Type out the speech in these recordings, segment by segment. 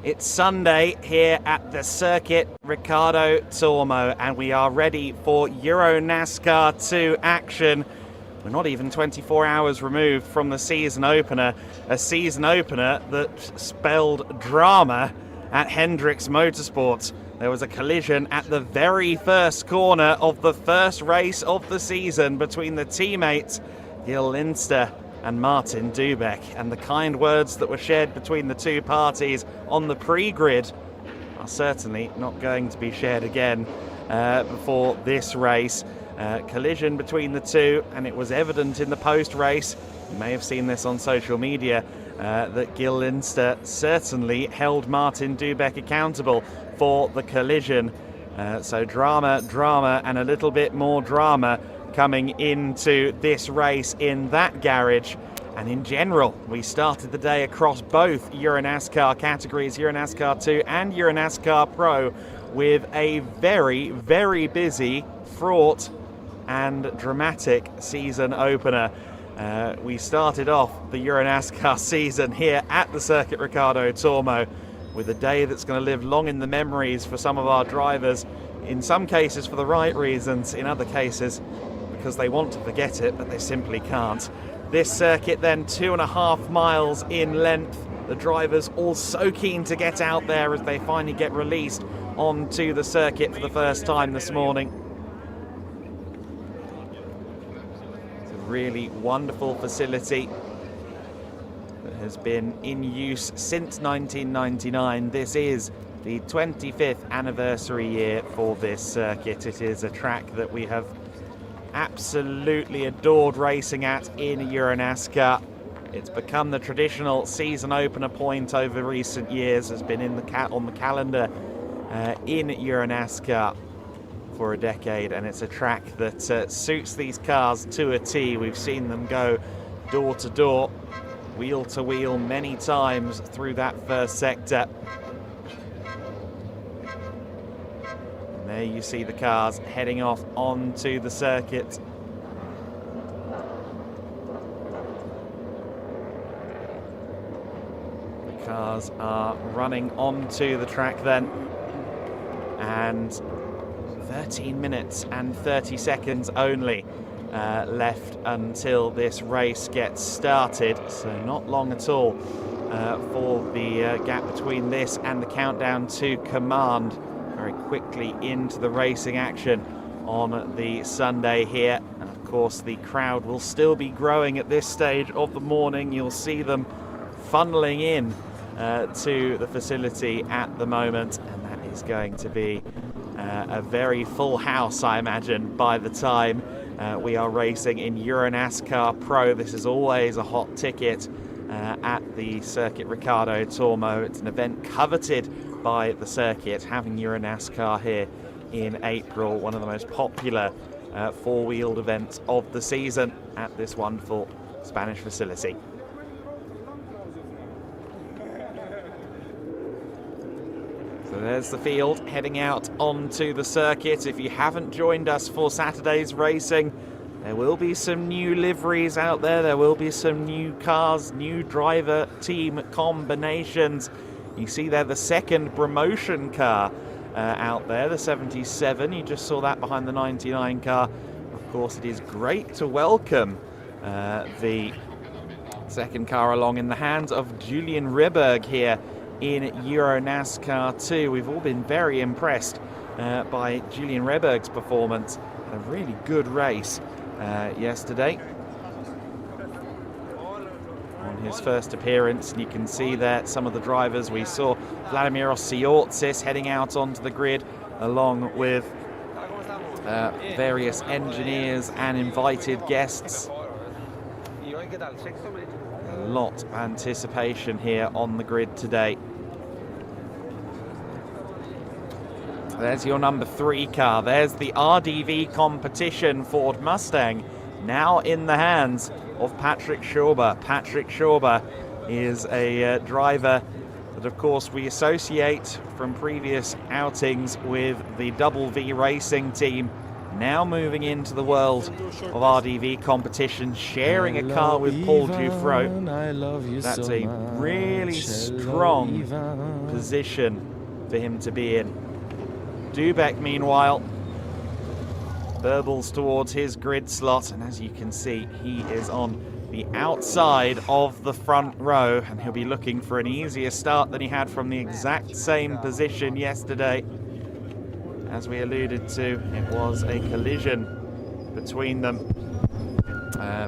It's Sunday here at the Circuit Ricardo Tormo, and we are ready for EuroNASCAR 2 action. We're not even 24 hours removed from the season opener, a season opener that spelled drama at Hendricks Motorsports. There was a collision at the very first corner of the first race of the season between the teammates Gil Linster and Martin Dubek, and the kind words that were shared between the two parties on the pre-grid are certainly not going to be shared again before this race. Collision between the two, and it was evident in the post-race, you may have seen this on social media, that Gil Linster certainly held Martin Dubek accountable for the collision. So drama, and a little bit more drama coming into this race in that garage. And in general, we started the day across both EuroNASCAR categories, EuroNASCAR 2 and EuroNASCAR Pro, with a very, very busy, fraught and dramatic season opener. We started off the EuroNASCAR season here at the Circuit Ricardo Tormo with a day that's going to live long in the memories for some of our drivers, in some cases for the right reasons, in other cases because they want to forget it, but they simply can't. This circuit then 2.5 miles in length. The drivers all so keen to get out there as they finally get released onto the circuit for the first time this morning. It's a really wonderful facility that has been in use since 1999. This is the 25th anniversary year for this circuit. It is a track that we have absolutely adored racing at in EuroNASCAR. It's become the traditional season opener point over recent years, has been in the on the calendar in EuroNASCAR for a decade, and it's a track that suits these cars to a T. We've seen them go door to door, wheel to wheel many times through that first sector. There you see the cars heading off onto the circuit. The cars are running onto the track then, and 13 minutes and 30 seconds only left until this race gets started, so not long at all for the gap between this and the countdown to command. Very quickly into the racing action on the Sunday here, and of course the crowd will still be growing at this stage of the morning. You'll see them funneling in to the facility at the moment, and that is going to be a very full house, I imagine, by the time we are racing in EuroNASCAR Pro. This is always a hot ticket at the Circuit Ricardo Tormo. It's an event coveted by the circuit, having EuroNASCAR here in April, one of the most popular four-wheeled events of the season at this wonderful Spanish facility. So there's the field heading out onto the circuit. If you haven't joined us for Saturday's racing, there will be some new liveries out there. There will be some new cars, new driver team combinations. You see there the second promotion car out there, the 77. You just saw that behind the 99 car. Of course, it is great to welcome the second car along in the hands of Julian Rehberg here in EuroNASCAR 2. We've all been very impressed by Julian Rehberg's performance. A really good race yesterday on his first appearance, and you can see there some of the drivers. We saw Vladimir Osiortsis heading out onto the grid along with various engineers and invited guests. A lot of anticipation here on the grid today. There's your number 3 car. There's the RDV competition Ford Mustang, now in the hands of Patrick Schauber. Patrick Schauber is a driver that, of course, we associate from previous outings with the Double V Racing team. Now moving into the world of RDV competition, sharing a car with Paul Dufresne. That's a really strong position for him to be in. Dubek, meanwhile, burbles towards his grid slot, and as you can see, he is on the outside of the front row, and he'll be looking for an easier start than he had from the exact same position yesterday. As we alluded to, it was a collision between them,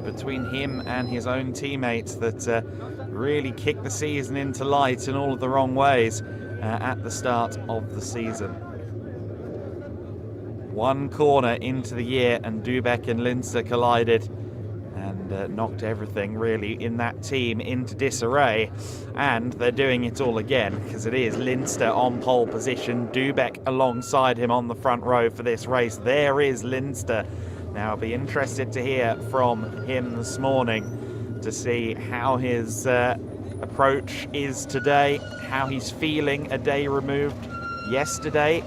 between him and his own teammates, that really kicked the season into light in all of the wrong ways at the start of the season. One corner into the year and Dubek and Linster collided and knocked everything really in that team into disarray, and they're doing it all again because it is Linster on pole position, Dubek alongside him on the front row for this race. There is Linster. Now I'll be interested to hear from him this morning to see how his approach is today, how he's feeling a day removed yesterday.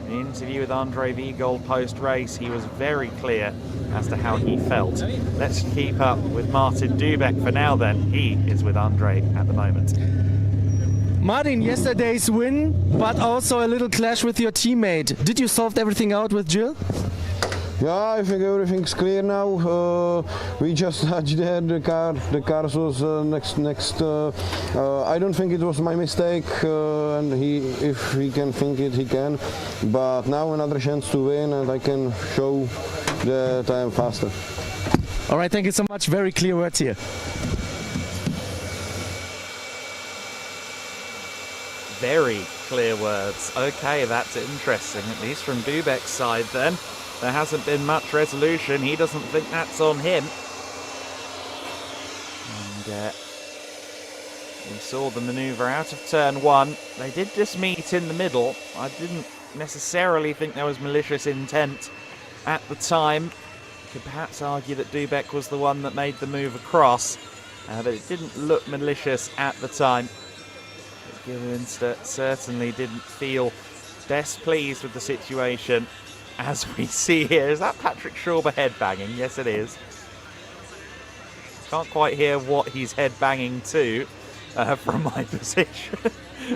In an interview with Andre Vigold post-race, he was very clear as to how he felt. Let's keep up with Martin Dubek for now then. He is with Andre at the moment. Martin, yesterday's win, but also a little clash with your teammate. Did you solve everything out with Jill? Yeah, I think everything's clear now. We just touched there the car. The car was next. I don't think it was my mistake, and if he can think it, he can. But now another chance to win, and I can show that I am faster. All right, thank you so much. Very clear words here. Very clear words. Okay, that's interesting, at least from Dubek's side then. There hasn't been much resolution. He doesn't think that's on him. And we saw the manoeuvre out of turn one. They did just meet in the middle. I didn't necessarily think there was malicious intent at the time. You could perhaps argue that Dubek was the one that made the move across, but it didn't look malicious at the time. Linster certainly didn't feel best pleased with the situation. As we see here, is that Patrick Schauber headbanging? Yes, it is. Can't quite hear what he's headbanging to from my position.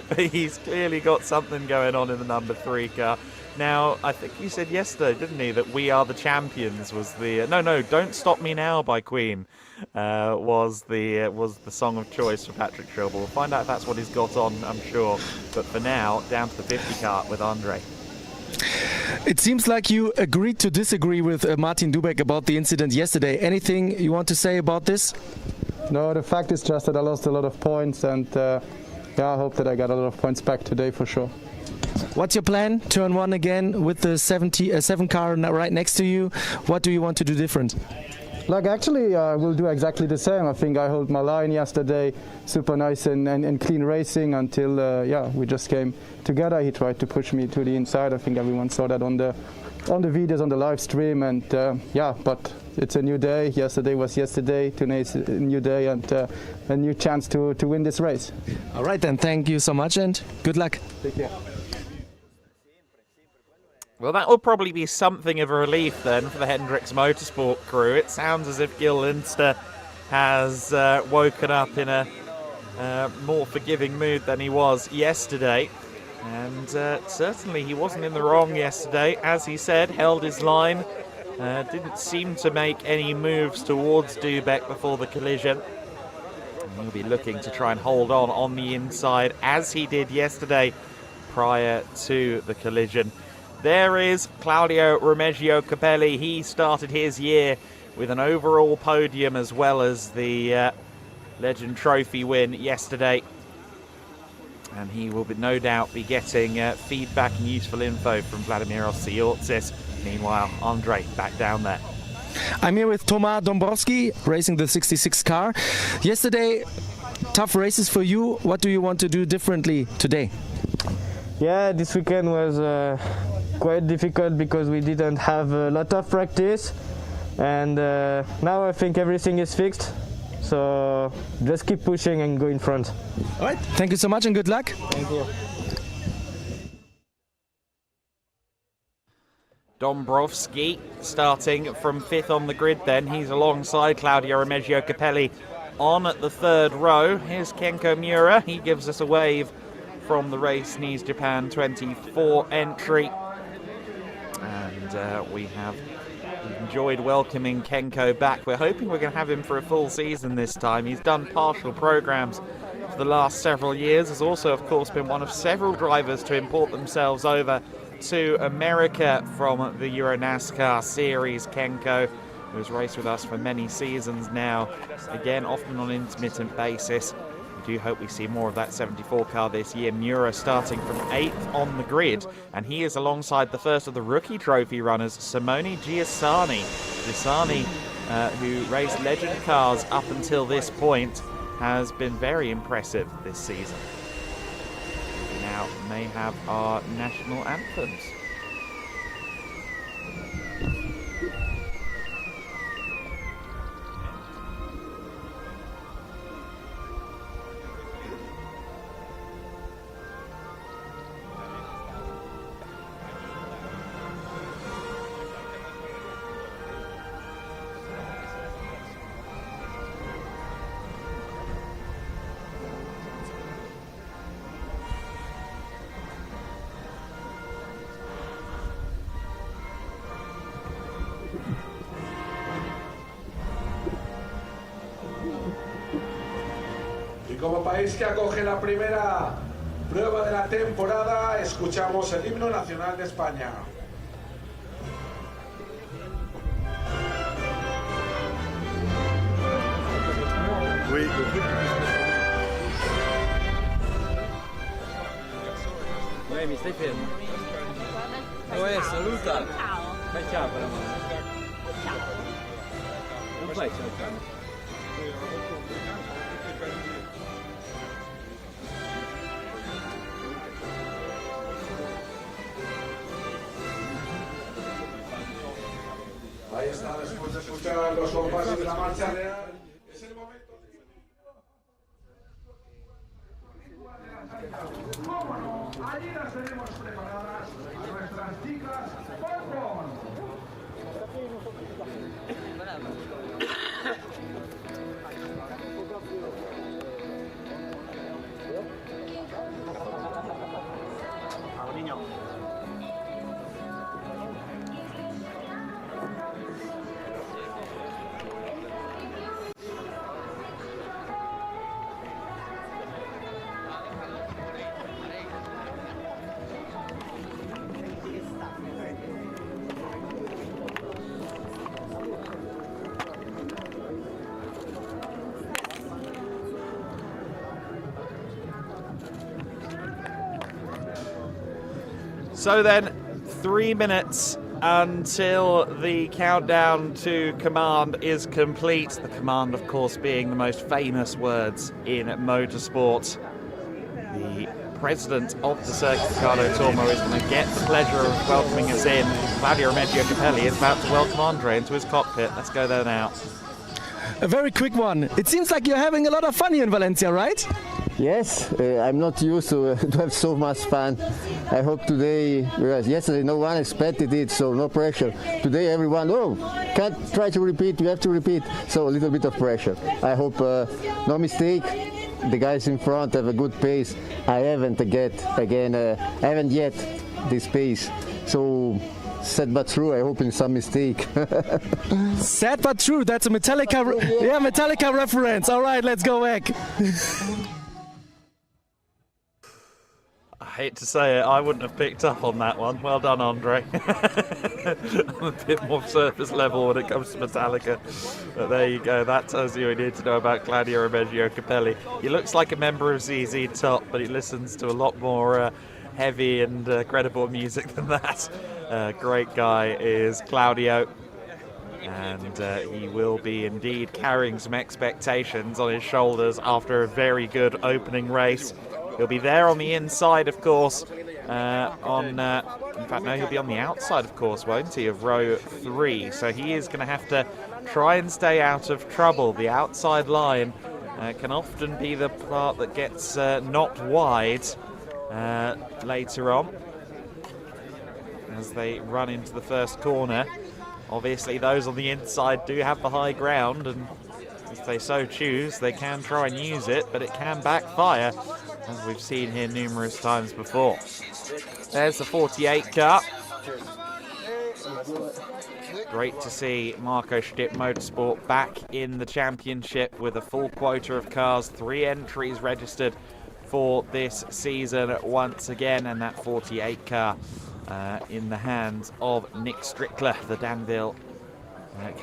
But he's clearly got something going on in the number 3 car. Now, I think he said yesterday, didn't he, that We Are the Champions was the... No, Don't Stop Me Now by Queen was the song of choice for Patrick Schauber. We'll find out if that's what he's got on, I'm sure. But for now, down to the 50 car with Andre. It seems like you agreed to disagree with Martin Dubek about the incident yesterday. Anything you want to say about this? No, the fact is just that I lost a lot of points, and I hope that I got a lot of points back today for sure. What's your plan? Turn 1 again with the 7 car right next to you. What do you want to do different? Like, actually, we'll do exactly the same. I think I held my line yesterday, super nice and clean racing until we just came together. He tried to push me to the inside. I think everyone saw that on the videos, on the live stream, and but it's a new day. Yesterday was yesterday. Today is a new day and a new chance to win this race. All right, then. Thank you so much and good luck. Take care. Well, that will probably be something of a relief then for the Hendricks Motorsport crew. It sounds as if Gil Linster has woken up in a more forgiving mood than he was yesterday. And certainly he wasn't in the wrong yesterday. As he said, held his line. Didn't seem to make any moves towards Dubek before the collision. And he'll be looking to try and hold on the inside, as he did yesterday prior to the collision. There is Claudio Remeggio Capelli. He started his year with an overall podium as well as the Legend Trophy win yesterday. And he will no doubt be getting feedback and useful info from Vladimiros Siortsis. Meanwhile, Andre back down there. I'm here with Tomasz Dąbrowski, racing the 66 car. Yesterday, tough races for you. What do you want to do differently today? Yeah, this weekend was quite difficult because we didn't have a lot of practice, and now I think everything is fixed, so just keep pushing and go in front. All right, thank you so much and good luck. Thank you. Dombrowski starting from 5th on the grid then. He's alongside Claudio Remeggio Capelli on at the 3rd row. Here's Kenko Miura. He gives us a wave from the Race Nice Japan 24 entry. And we have enjoyed welcoming Kenko back. We're hoping we're going to have him for a full season this time. He's done partial programs for the last several years. Has also, of course, been one of several drivers to import themselves over to America from the EuroNASCAR Series. Kenko, who has raced with us for many seasons now, again often on an intermittent basis. We do hope we see more of that 74 car this year. Miura starting from 8th on the grid, and he is alongside the first of the rookie trophy runners, Simone Giussani. Giussani, who raced legend cars up until this point, has been very impressive this season. We now may have our national anthems. Como país que acoge la primera prueba de la temporada, escuchamos el himno nacional de España. Ouais, mais c'est fait. Ouais, saluta. Vai, ciao, per amore. Non fai ciao. Ahí está, después de escuchar los compases de la marcha real, es el momento de... ¡Cómo no! Allí las tenemos preparadas a nuestras chicas Podium. So then, 3 minutes until the countdown to command is complete. The command, of course, being the most famous words in motorsport. The president of the Circuit Ricardo Tormo is going to get the pleasure of welcoming us in. Claudio Remeggio Capelli is about to welcome Andre into his cockpit. Let's go there now. A very quick one. It seems like you're having a lot of fun here in Valencia, right? Yes, I'm not used to have so much fun. I hope today, because yesterday no one expected it, so no pressure. Today everyone, can't try to repeat, you have to repeat. So a little bit of pressure. I hope no mistake. The guys in front have a good pace. I haven't yet this pace. So sad but true, I hope in some mistake. Sad but true, that's a Metallica, Metallica reference. All right, let's go back. I hate to say it, I wouldn't have picked up on that one. Well done, Andre. I'm a bit more surface level when it comes to Metallica. But there you go, that tells you what you need to know about Claudio Remeggio Capelli. He looks like a member of ZZ Top, but he listens to a lot more heavy and credible music than that. Great guy is Claudio. And he will be indeed carrying some expectations on his shoulders after a very good opening race. He'll be there on the inside, of course, in fact, no, he'll be on the outside, of course, won't he, of row 3. So he is going to have to try and stay out of trouble. The outside line can often be the part that gets knocked wide later on. as they run into the first corner. Obviously, those on the inside do have the high ground, and if they so choose, they can try and use it, but it can backfire, as we've seen here numerous times before. There's the 48 car. Great to see Marco Stipp Motorsport back in the championship with a full quota of cars, 3 entries registered for this season once again, and that 48 car in the hands of Nick Strickler, the Danville,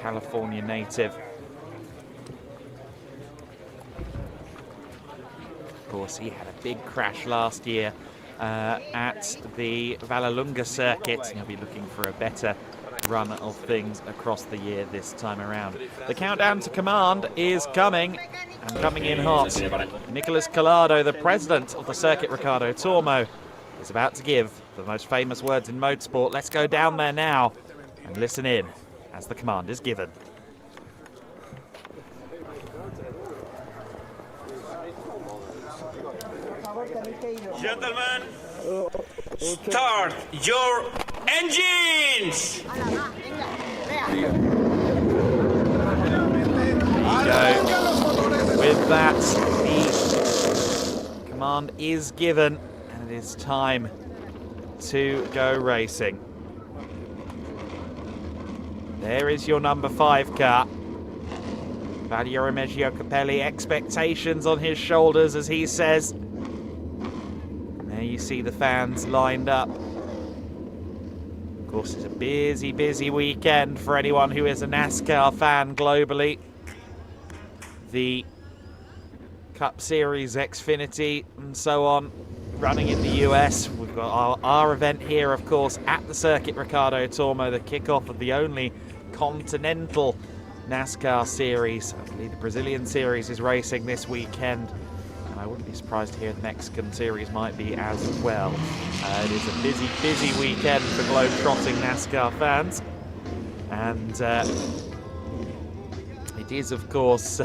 California native. Of course, he had a big crash last year at the Vallelunga circuit. He'll be looking for a better run of things across the year this time around. The countdown to command is coming, and coming in hot. Nicholas Collado, the president of the Circuit Ricardo Tormo, is about to give the most famous words in motorsport. Let's go down there now and listen in as the command is given. Gentlemen, start your engines! There you go. With that, the command is given, and it is time to go racing. There is your number 5 car. Valerio Reggio Capelli, expectations on his shoulders, as he says. There you see the fans lined up. Of course, it's a busy, busy weekend for anyone who is a NASCAR fan globally. The Cup Series, Xfinity, and so on, running in the US. We've got our event here, of course, at the Circuit Ricardo Tormo, the kickoff of the only continental NASCAR series. I believe the Brazilian series is racing this weekend. I wouldn't be surprised to hear the Mexican series might be as well. It is a busy, busy weekend for globe-trotting NASCAR fans. And it is, of course,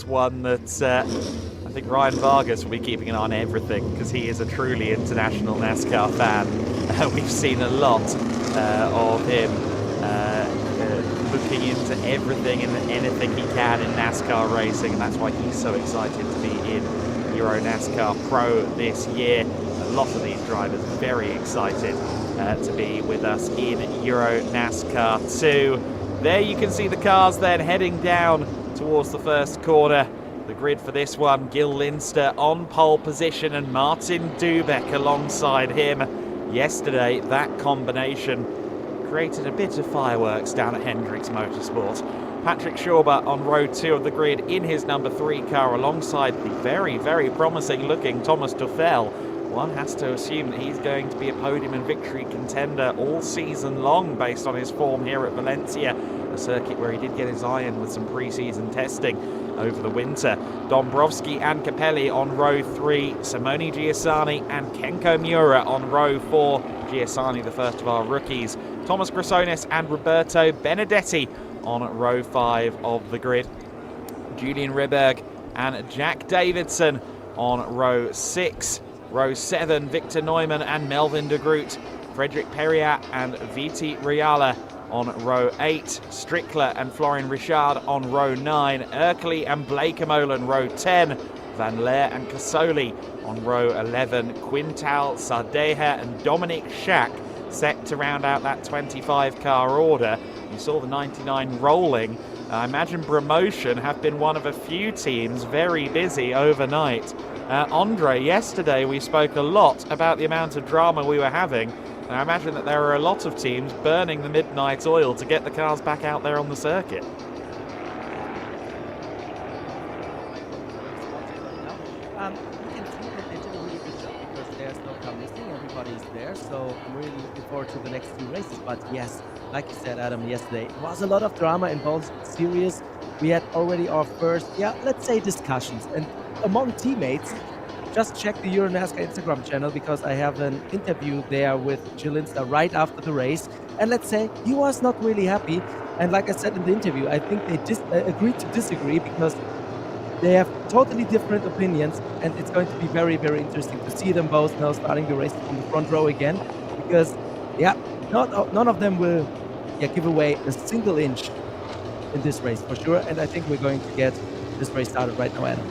one that I think Ryan Vargas will be keeping an eye on everything, because he is a truly international NASCAR fan. We've seen a lot of him looking into everything and anything he can in NASCAR racing, and that's why he's so excited to be in EuroNASCAR Pro this year. A lot of these drivers very excited to be with us in EuroNASCAR 2. There you can see the cars then heading down towards the first corner. The grid for this one, Gil Linster on pole position and Martin Dubeck alongside him. Yesterday, that combination created a bit of fireworks down at Hendricks Motorsport. Patrick Schauber on row 2 of the grid in his number 3 car alongside the very, very promising looking Thomas Duffel. One has to assume that he's going to be a podium and victory contender all season long based on his form here at Valencia, a circuit where he did get his eye in with some pre-season testing over the winter. Dombrowski and Capelli on row 3, Simone Giussani and Kenko Miura on row 4. Giussani, the first of our rookies. Thomas Grassonis and Roberto Benedetti on row 5 of the grid. Julian Ribberg and Jack Davidson on row 6. Row 7, Victor Neumann and Melvin de Groot. Frederick Perriat and Viti Riala on row 8. Strickler and Florian Richard on row 9. Erkley and Blake Amolan row 10. Van Leer and Casoli on row 11. Quintal, Sardeja and Dominic Schack set to round out that 25-car order. You saw the 99 rolling. I imagine Promotion have been one of a few teams very busy overnight. Andre, yesterday we spoke a lot about the amount of drama we were having. And I imagine that there are a lot of teams burning the midnight oil to get the cars back out there on the circuit. You can see that they did a really good job because there's no car missing, everybody's there, so I'm really looking forward to the next 2 races. But yes, like you said, Adam, yesterday, it was a lot of drama in both series. We had already our first, let's say discussions. And among teammates, just check the EuroNASCAR Instagram channel because I have an interview there with Gil Linster right after the race. And let's say he was not really happy. And like I said in the interview, I think they agreed to disagree because they have totally different opinions. And it's going to be very, very interesting to see them both now starting the race from the front row again. Because yeah, none of them will give away a single inch in this race for sure. And I think we're going to get this race started right now, Adam.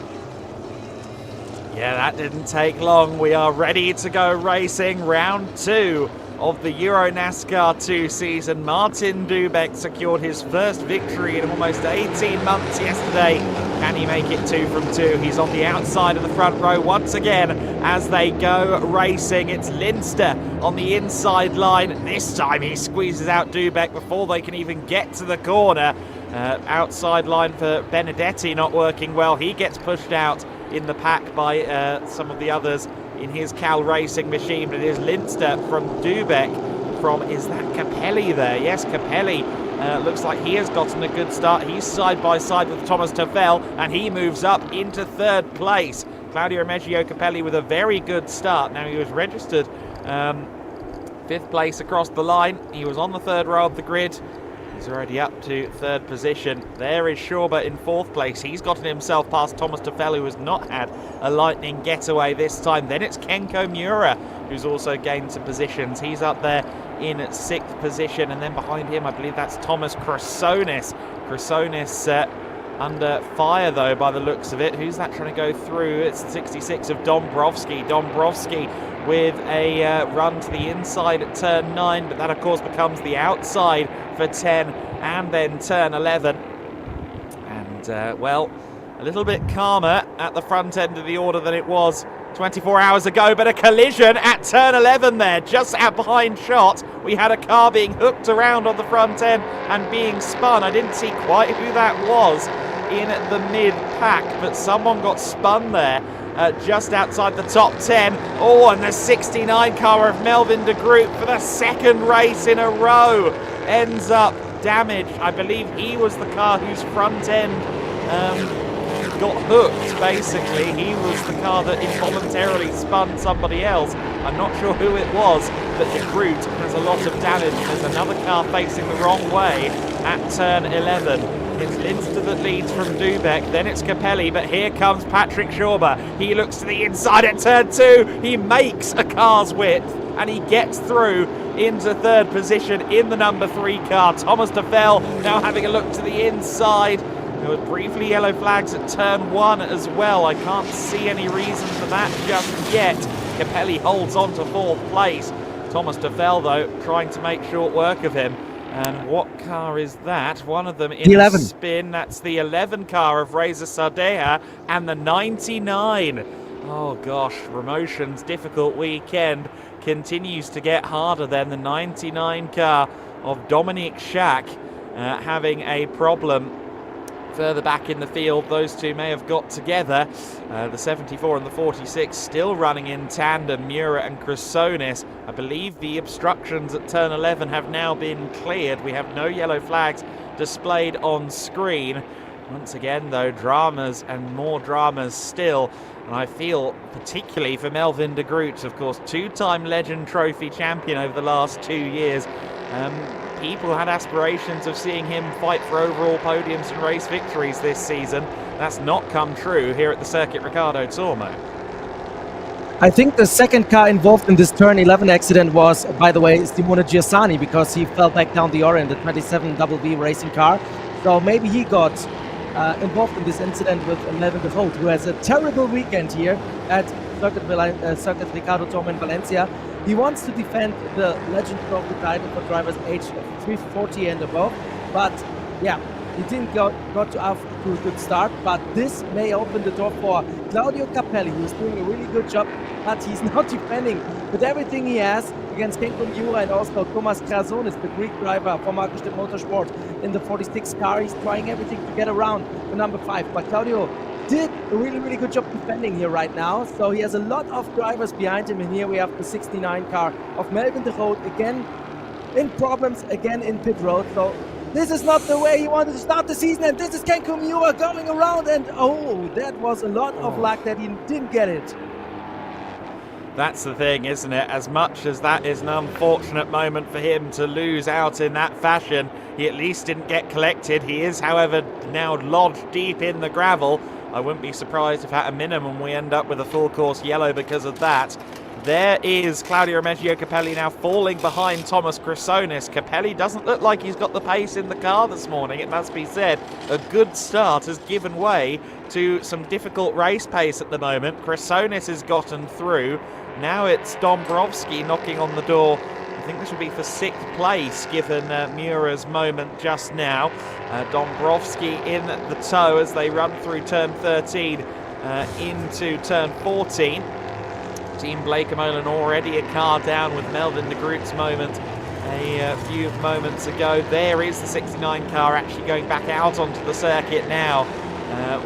Yeah, that didn't take long. We are ready to go racing. Round 2 of the EuroNASCAR 2 season. Martin Dubek secured his first victory in almost 18 months yesterday. Can he make it 2 from 2? He's on the outside of the front row once again as they go racing. It's Linster on the inside line. This time he squeezes out Dubek before they can even get to the corner. Outside line for Benedetti not working well. He gets pushed out in the pack by some of the others in his Cal Racing machine, but it is Linster from Dubek is that Capelli there? Yes, Capelli looks like he has gotten a good start. He's side by side with Thomas Tafel and he moves up into 3rd place. Claudio Meggio Capelli with a very good start. Now he was registered 5th place across the line. He was on the 3rd row of the grid. He's already up to 3rd position. There is Schauber in 4th place. He's gotten himself past Thomas Tafel, who has not had a lightning getaway this time. Then it's Kenko Miura, who's also gained some positions. He's up there in 6th position. And then behind him, I believe that's Thomas Chrysonis. Chrysonis under fire, though, by the looks of it. Who's that trying to go through? It's 66 of Dombrovski. Dombrovski with a run to the inside at turn 9, but that, of course, becomes the outside for 10 and then turn 11. And, well, a little bit calmer at the front end of the order than it was 24 hours ago, but a collision at turn 11 there, just out behind shot. We had a car being hooked around on the front end and being spun. I didn't see quite who that was in the mid-pack, but someone got spun there just outside the top 10. Oh, and the 69 car of Melvin de Groot for the 2nd race in a row ends up damaged. I believe he was the car whose front end got hooked, basically. He was the car that involuntarily spun somebody else. I'm not sure who it was, but de Groot has a lot of damage. There's another car facing the wrong way at turn 11. It's Linster that leads from Dubek, then it's Capelli, but here comes Patrick Schauber. He looks to the inside at turn 2. He makes a car's width and he gets through into 3rd position in the number 3 car. Thomas Tafel now having a look to the inside. There were briefly yellow flags at turn 1 as well. I can't see any reason for that just yet. Capelli holds on to 4th place. Thomas Tafel, though, trying to make short work of him. And what car is that? One of them in the 11. Spin. That's the 11 car of Reza Sardeha and the 99. Oh gosh, Remotion's difficult weekend continues to get harder then. The 99 car of Dominic Schack having a problem further back in the field. Those two may have got together. The 74 and the 46 still running in tandem, Miura and Chrysonis. I believe the obstructions at turn 11 have now been cleared. We have no yellow flags displayed on screen. Once again, though, dramas and more dramas still. And I feel particularly for Melvin de Groot, of course, 2-time Legend Trophy champion over the last 2 years. People had aspirations of seeing him fight for overall podiums and race victories this season. That's not come true here at the Circuit Ricardo Tormo. I think the second car involved in this turn 11 accident was, by the way, Simone Giassani, because he fell back down the Ore in the 27 WB racing car. So maybe he got involved in this incident with Melvin de Groot, who has a terrible weekend here at Circuit Ricardo Tormo in Valencia. He wants to defend the Legend Trophy title for drivers aged 340 and above, but yeah, he didn't got to a good start. But this may open the door for Claudio Capelli, who's doing a really good job, but he's not defending with everything he has against Kenko Miura and also Thomas Chrysonis, the Greek driver for Markus Stipp Motorsport in the 46 car. He's trying everything to get around the number 5, but Claudio did a really good job defending here right now. So he has a lot of drivers behind him, and here we have the 69 car of Melvin de Groot again in problems, again in pit road. So this is not the way he wanted to start the season, and this is Kenko Miura going around, and oh, that was a lot of luck that he didn't get it. That's the thing, isn't it? As much as that is an unfortunate moment for him to lose out in that fashion, he at least didn't get collected. He is, however, now lodged deep in the gravel. I wouldn't be surprised if at a minimum we end up with a full course yellow because of that. There is Claudio Remeggio Capelli now falling behind Thomas Chrysonis. Capelli doesn't look like he's got the pace in the car this morning, it must be said. A good start has given way to some difficult race pace at the moment. Chrysonis has gotten through. Now it's Dombrowski knocking on the door. I think this will be for 6th place, given Mura's moment just now. Dombrowski in the tow as they run through turn 13 into turn 14. Team Blake-Molen already a car down with Melvin de Groot's moment a few moments ago. There is the 69 car actually going back out onto the circuit now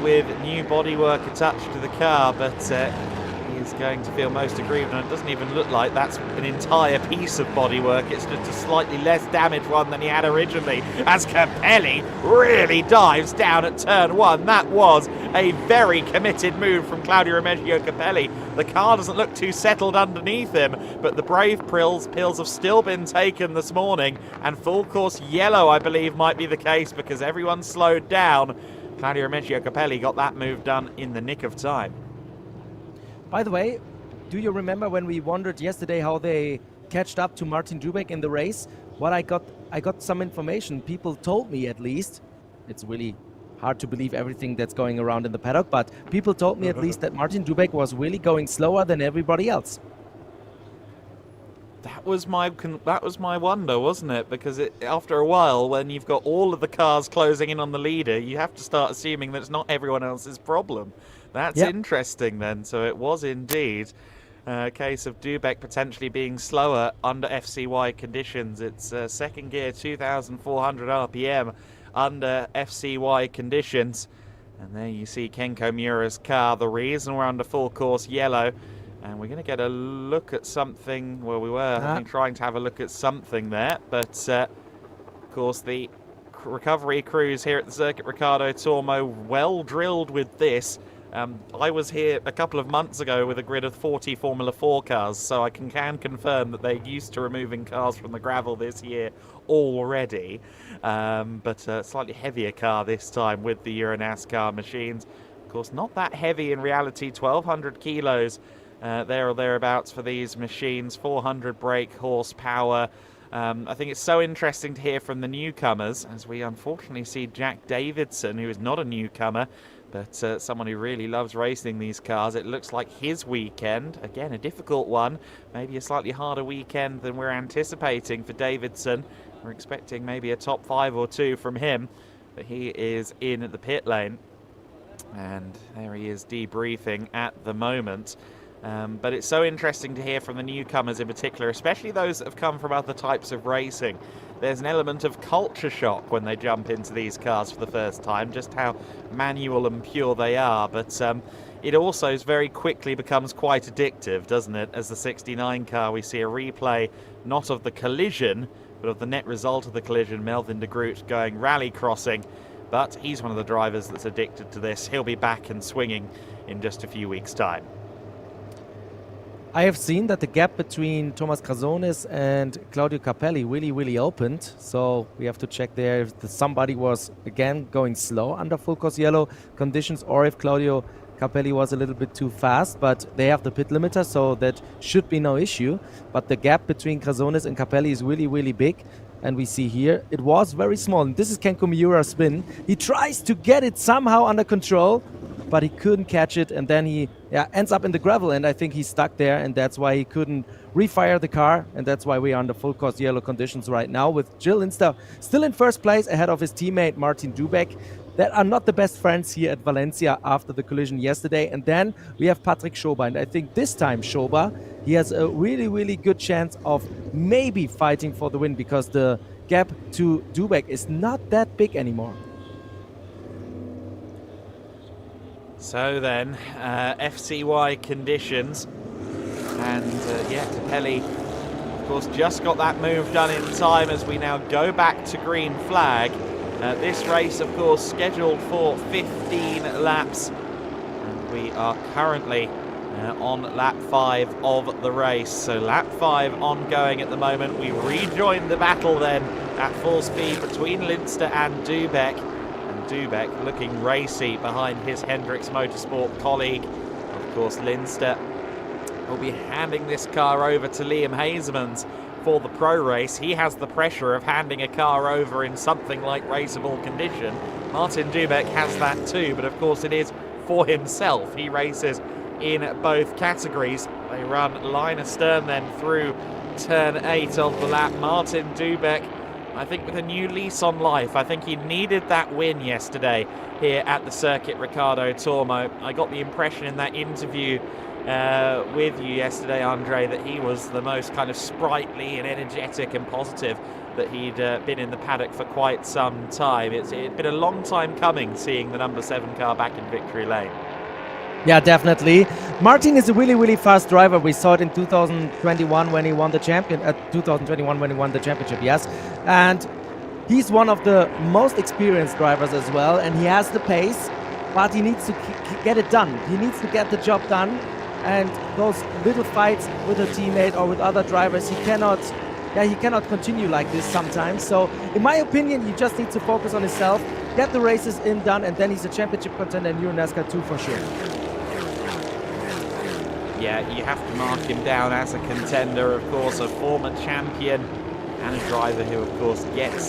with new bodywork attached to the car, but he is going to feel most aggrieved, and it doesn't even look like that's an entire piece of bodywork. It's just a slightly less damaged one than he had originally, as Capelli really dives down at turn 1. That was a very committed move from Claudio Remeggio Capelli. The car doesn't look too settled underneath him, but the brave pills have still been taken this morning, and full course yellow, I believe, might be the case because everyone slowed down. Claudio Remeggio Capelli got that move done in the nick of time. By the way, do you remember when we wondered yesterday how they catched up to Martin Dubek in the race? Well, I got some information. People told me, at least. It's really hard to believe everything that's going around in the paddock, but people told me at least that Martin Dubek was really going slower than everybody else. That was my wonder, wasn't it? Because after a while, when you've got all of the cars closing in on the leader, you have to start assuming that it's not everyone else's problem. That's interesting then. So it was indeed a case of Dubek potentially being slower under FCY conditions. It's second gear, 2,400 RPM under FCY conditions. And there you see Kenko Mura's car. The reason we're under full course yellow. And we're going to get a look at something. Well, we were trying to have a look at something there. But, of course, the recovery crews here at the Circuit Ricardo Tormo, well drilled with this. I was here a couple of months ago with a grid of 40 Formula 4 cars, so I can confirm that they're used to removing cars from the gravel this year already. But a slightly heavier car this time with the EuroNASCAR machines. Of course, not that heavy in reality, 1,200 kilos. There or thereabouts for these machines, 400 brake horsepower. I think it's so interesting to hear from the newcomers, as we unfortunately see Jack Davidson, who is not a newcomer, but someone who really loves racing these cars. It looks like his weekend, again a difficult one, maybe a slightly harder weekend than we're anticipating for Davidson. We're expecting maybe a top 5 or 2 from him, but he is in the pit lane, and there he is debriefing at the moment. But it's so interesting to hear from the newcomers in particular, especially those that have come from other types of racing. There's an element of culture shock when they jump into these cars for the first time, just how manual and pure they are. But it also very quickly becomes quite addictive, doesn't it? As the 69 car, we see a replay not of the collision, but of the net result of the collision, Melvin de Groot going rally crossing. But he's one of the drivers that's addicted to this. He'll be back and swinging in just a few weeks' time. I have seen that the gap between Thomas Chrysonis and Claudio Capelli really opened. So we have to check there if somebody was, again, going slow under full course yellow conditions, or if Claudio Capelli was a little bit too fast. But they have the pit limiter, so that should be no issue. But the gap between Chrysonis and Capelli is really big. And we see here, it was very small. And this is Kenko Miura's spin. He tries to get it somehow under control, but he couldn't catch it, and then he ends up in the gravel, and I think he's stuck there, and that's why he couldn't refire the car, and that's why we are under full course yellow conditions right now, with Gilles Linster still in first place ahead of his teammate Martin Dubek. That are not the best friends here at Valencia after the collision yesterday. And then we have Patrick Schober, and I think this time Schober, he has a really good chance of maybe fighting for the win, because the gap to Dubek is not that big anymore. So then, FCY conditions, and Capelli, of course, just got that move done in time as we now go back to green flag. This race, of course, scheduled for 15 laps, and we are currently on lap 5 of the race. So lap 5 ongoing at the moment. We rejoin the battle then at full speed between Linster and Dubek. Dubek looking racy behind his Hendricks Motorsport colleague. Of course, Linster will be handing this car over to Liam Hazemans for the pro race. He has the pressure of handing a car over in something like raceable condition. Martin Dubek has that too, but of course it is for himself. He races in both categories. They run line astern then through turn 8 of the lap. Martin Dubek, I think, with a new lease on life. I think he needed that win yesterday here at the Circuit Ricardo Tormo. I got the impression in that interview with you yesterday, Andre, that he was the most kind of sprightly and energetic and positive that he'd been in the paddock for quite some time. It's been a long time coming seeing the number 7 car back in victory lane. Yeah, definitely. Martin is a really, really fast driver. We saw it in 2021 when he won the championship, yes. And he's one of the most experienced drivers as well, and he has the pace, but he needs to get it done. He needs to get the job done, and those little fights with a teammate or with other drivers, he cannot continue like this sometimes. So in my opinion, he just needs to focus on himself, get the races done, and then he's a championship contender in EuroNASCAR 2 for sure. Yeah, you have to mark him down as a contender, of course, a former champion and a driver who, of course, gets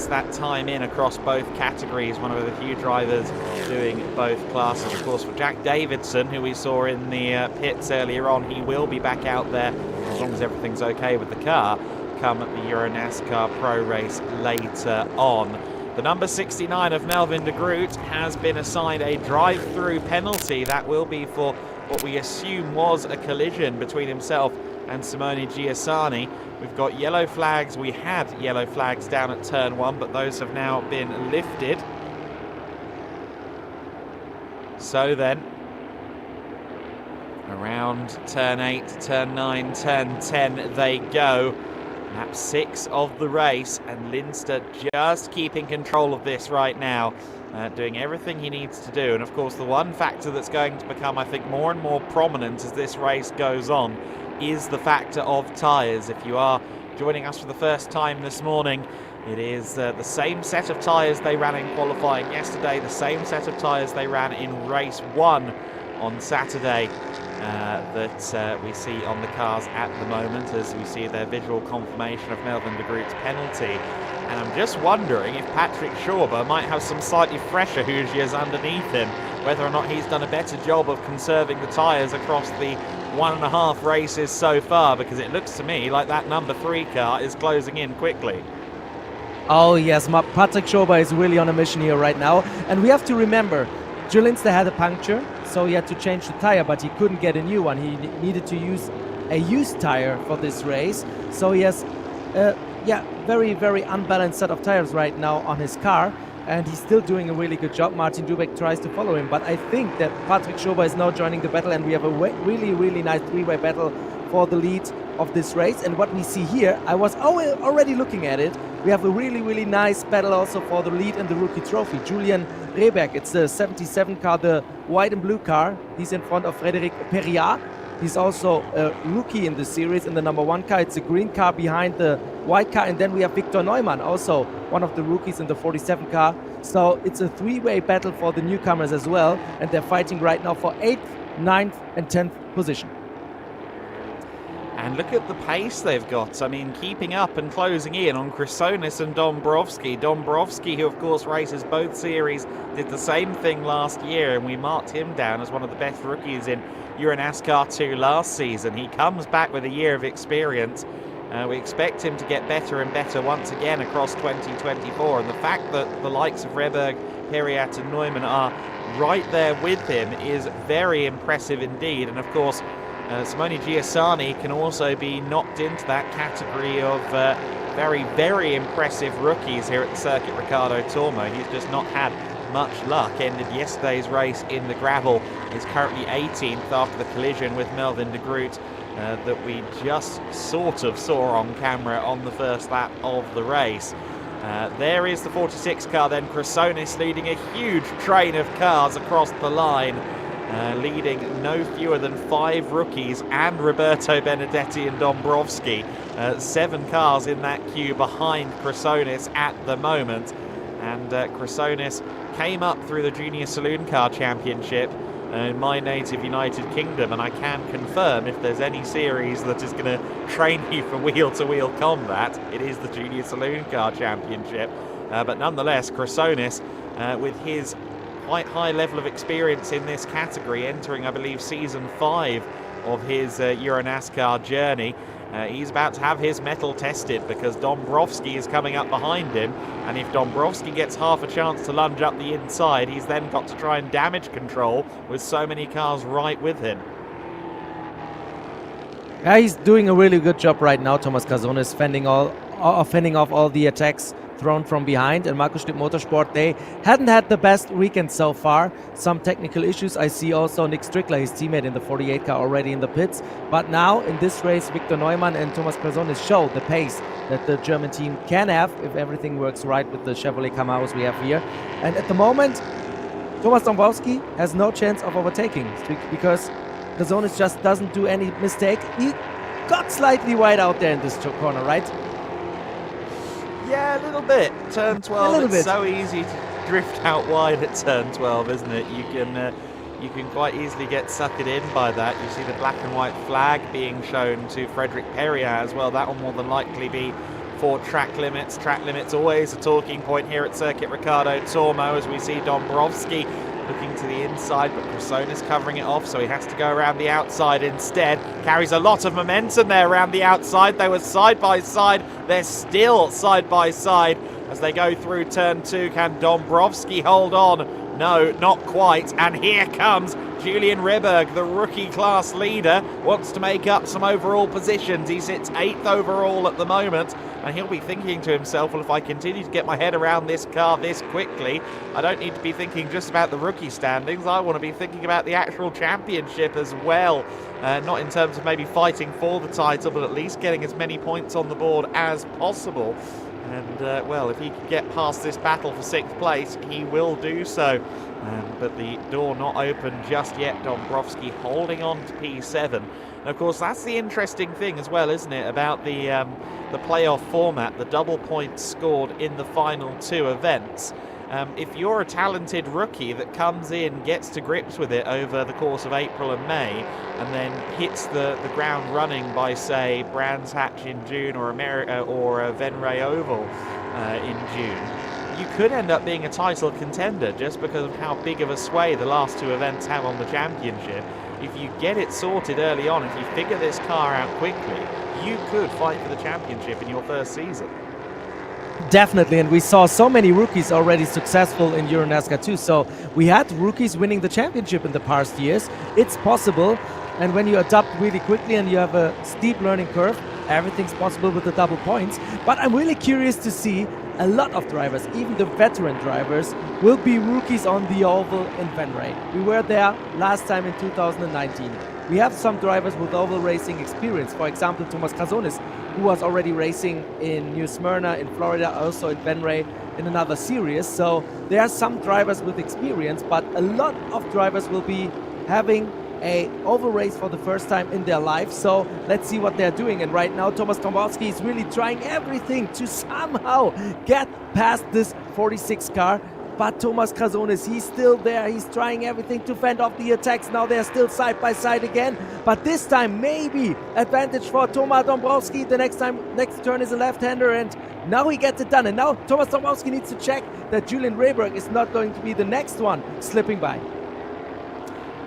that time in across both categories. One of the few drivers doing both classes. Of course, for Jack Davidson, who we saw in the pits earlier on, he will be back out there as long as everything's okay with the car come at the EuroNASCAR Pro Race later on. The number 69 of Melvin de Groot has been assigned a drive-through penalty. That will be for what we assume was a collision between himself and Simone Giussani. We've got yellow flags. We had yellow flags down at turn 1, but those have now been lifted. So then, around turn 8, turn 9, turn 10 they go. Lap 6 of the race, and Lindster just keeping control of this right now, doing everything he needs to do. And of course, the one factor that's going to become, I think, more and more prominent as this race goes on is the factor of tyres. If you are joining us for the first time this morning, it is the same set of tyres they ran in qualifying yesterday, the same set of tyres they ran in race 1 on Saturday that we see on the cars at the moment, as we see their visual confirmation of Melvin de Groot's penalty. And I'm just wondering if Patrick Schauber might have some slightly fresher Hoosiers underneath him, whether or not he's done a better job of conserving the tyres across the 1.5 races so far, because it looks to me like that number 3 car is closing in quickly. Oh yes, Patrick Schauber is really on a mission here right now. And we have to remember, Joe Lindster had a puncture, so he had to change the tire, but he couldn't get a new one. He needed to use a used tire for this race. So he has very, very unbalanced set of tires right now on his car, and he's still doing a really good job. Martin Dubek tries to follow him, but I think that Patrick Schauber is now joining the battle, and we have a really, really nice three-way battle for the lead of this race. And what we see here, I was already looking at it, we have a really, really nice battle also for the lead in the rookie trophy. Julian Rebeck, it's the 77 car, the white and blue car. He's in front of Frédéric Perriat. He's also a rookie in the series in the number 1 car. It's a green car behind the white car. And then we have Victor Neumann, also one of the rookies in the 47 car. So it's a three-way battle for the newcomers as well. And they're fighting right now for 8th, 9th and 10th position. And look at the pace they've got. I mean, keeping up and closing in on Chrysonis and Dombrowski. Dombrowski, who of course races both series, did the same thing last year, and we marked him down as one of the best rookies in EuroNASCAR 2 last season. He comes back with a year of experience. We expect him to get better and better once again across 2024. And the fact that the likes of Reberg, Perriat and Neumann are right there with him is very impressive indeed. And of course, Simone Giussani can also be knocked into that category of very, very impressive rookies here at the Circuit Ricardo Tormo. He's just not had much luck. Ended yesterday's race in the gravel. Is currently 18th after the collision with Melvin de Groot that we just sort of saw on camera on the first lap of the race. There is the 46 car then, Chrysonis leading a huge train of cars across the line. Leading no fewer than 5 rookies and Roberto Benedetti and Dombrowski. 7 cars in that queue behind Chrysonis at the moment. And Chrysonis came up through the Junior Saloon Car Championship in my native United Kingdom, and I can confirm if there's any series that is going to train you for wheel-to-wheel combat, it is the Junior Saloon Car Championship. But nonetheless, Chrysonis, with his quite high level of experience in this category, entering, I believe, season 5 of his EuroNASCAR journey, he's about to have his mettle tested, because Dąbrowski is coming up behind him, and if Dąbrowski gets half a chance to lunge up the inside, he's then got to try and damage control with so many cars right with him. Yeah, he's doing a really good job right now, Thomas Chrysonis, fending off all the attacks thrown from behind. And Markus Stipp Motorsport, they hadn't had the best weekend so far. Some technical issues. I see also Nick Strickler, his teammate in the 48 car, already in the pits. But now in this race, Victor Neumann and Thomas Chrysonis show the pace that the German team can have if everything works right with the Chevrolet Camaros we have here. And at the moment, Thomas Dąbrowski has no chance of overtaking, because Chrysonis just doesn't do any mistake. He got slightly wide out there in this corner, right? Yeah, a little bit. Turn 12, it's so easy to drift out wide at turn 12, isn't it? You can quite easily get suckered in by that. You see the black and white flag being shown to Frédéric Perriat as well. That will more than likely be for track limits. Track limits always a talking point here at Circuit Ricardo Tormo, as we see Dąbrowski looking to the inside, but Chrysonis covering it off, so he has to go around the outside instead. Carries a lot of momentum there around the outside. They were side by side. They're still side by side as they go through turn 2. Can Dąbrowski hold on? No, not quite. And here comes Julian Ribberg, the rookie class leader, wants to make up some overall positions. He sits 8th overall at the moment, and he'll be thinking to himself, well, if I continue to get my head around this car this quickly, I don't need to be thinking just about the rookie standings. I want to be thinking about the actual championship as well. Not in terms of maybe fighting for the title, but at least getting as many points on the board as possible. And, well, if he can get past this battle for 6th place, he will do so. But the door not open just yet. Dąbrowski holding on to P7. And, of course, that's the interesting thing as well, isn't it, about the playoff format, the double points scored in the final 2 events. If you're a talented rookie that comes in, gets to grips with it over the course of April and May, and then hits the ground running by, say, Brands Hatch in June or Venray Oval in June, you could end up being a title contender just because of how big of a sway the last 2 events have on the championship. If you get it sorted early on, if you figure this car out quickly, you could fight for the championship in your first season. Definitely, and we saw so many rookies already successful in EuroNASCAR too. So we had rookies winning the championship in the past years. It's possible, and when you adapt really quickly and you have a steep learning curve, everything's possible with the double points. But I'm really curious to see a lot of drivers, even the veteran drivers, will be rookies on the oval in Venray. We were there last time in 2019. We have some drivers with oval racing experience. For example, Thomas Chrysonis, who was already racing in New Smyrna, in Florida, also in Venray in another series. So there are some drivers with experience, but a lot of drivers will be having a oval race for the first time in their life. So let's see what they're doing. And right now, Thomas Dąbrowski is really trying everything to somehow get past this 46 car. But Thomas Chrysonis, he's still there. He's trying everything to fend off the attacks. Now they're still side by side again. But this time, maybe advantage for Thomas Dąbrowski. The next turn is a left-hander, and now he gets it done. And now Thomas Dąbrowski needs to check that Julian Rehberg is not going to be the next one slipping by.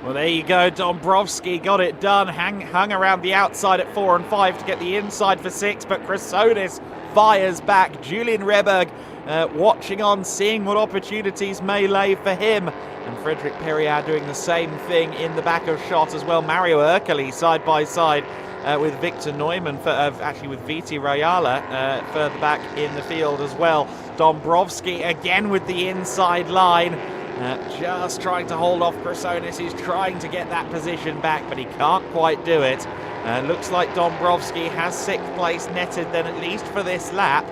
Well, there you go. Dąbrowski got it done. Hung around the outside at 4 and 5 to get the inside for 6. But Chrysonis fires back. Julian Rehberg watching on, seeing what opportunities may lay for him. And Frédéric Perriat doing the same thing in the back of shot as well. Mario Ercoli side by side with Victor Neumann, actually with Viti Rayala further back in the field as well. Dąbrowski again with the inside line. Just trying to hold off Chrysonis. He's trying to get that position back, but he can't quite do it. Looks like Dąbrowski has 6th place netted then, at least for this lap.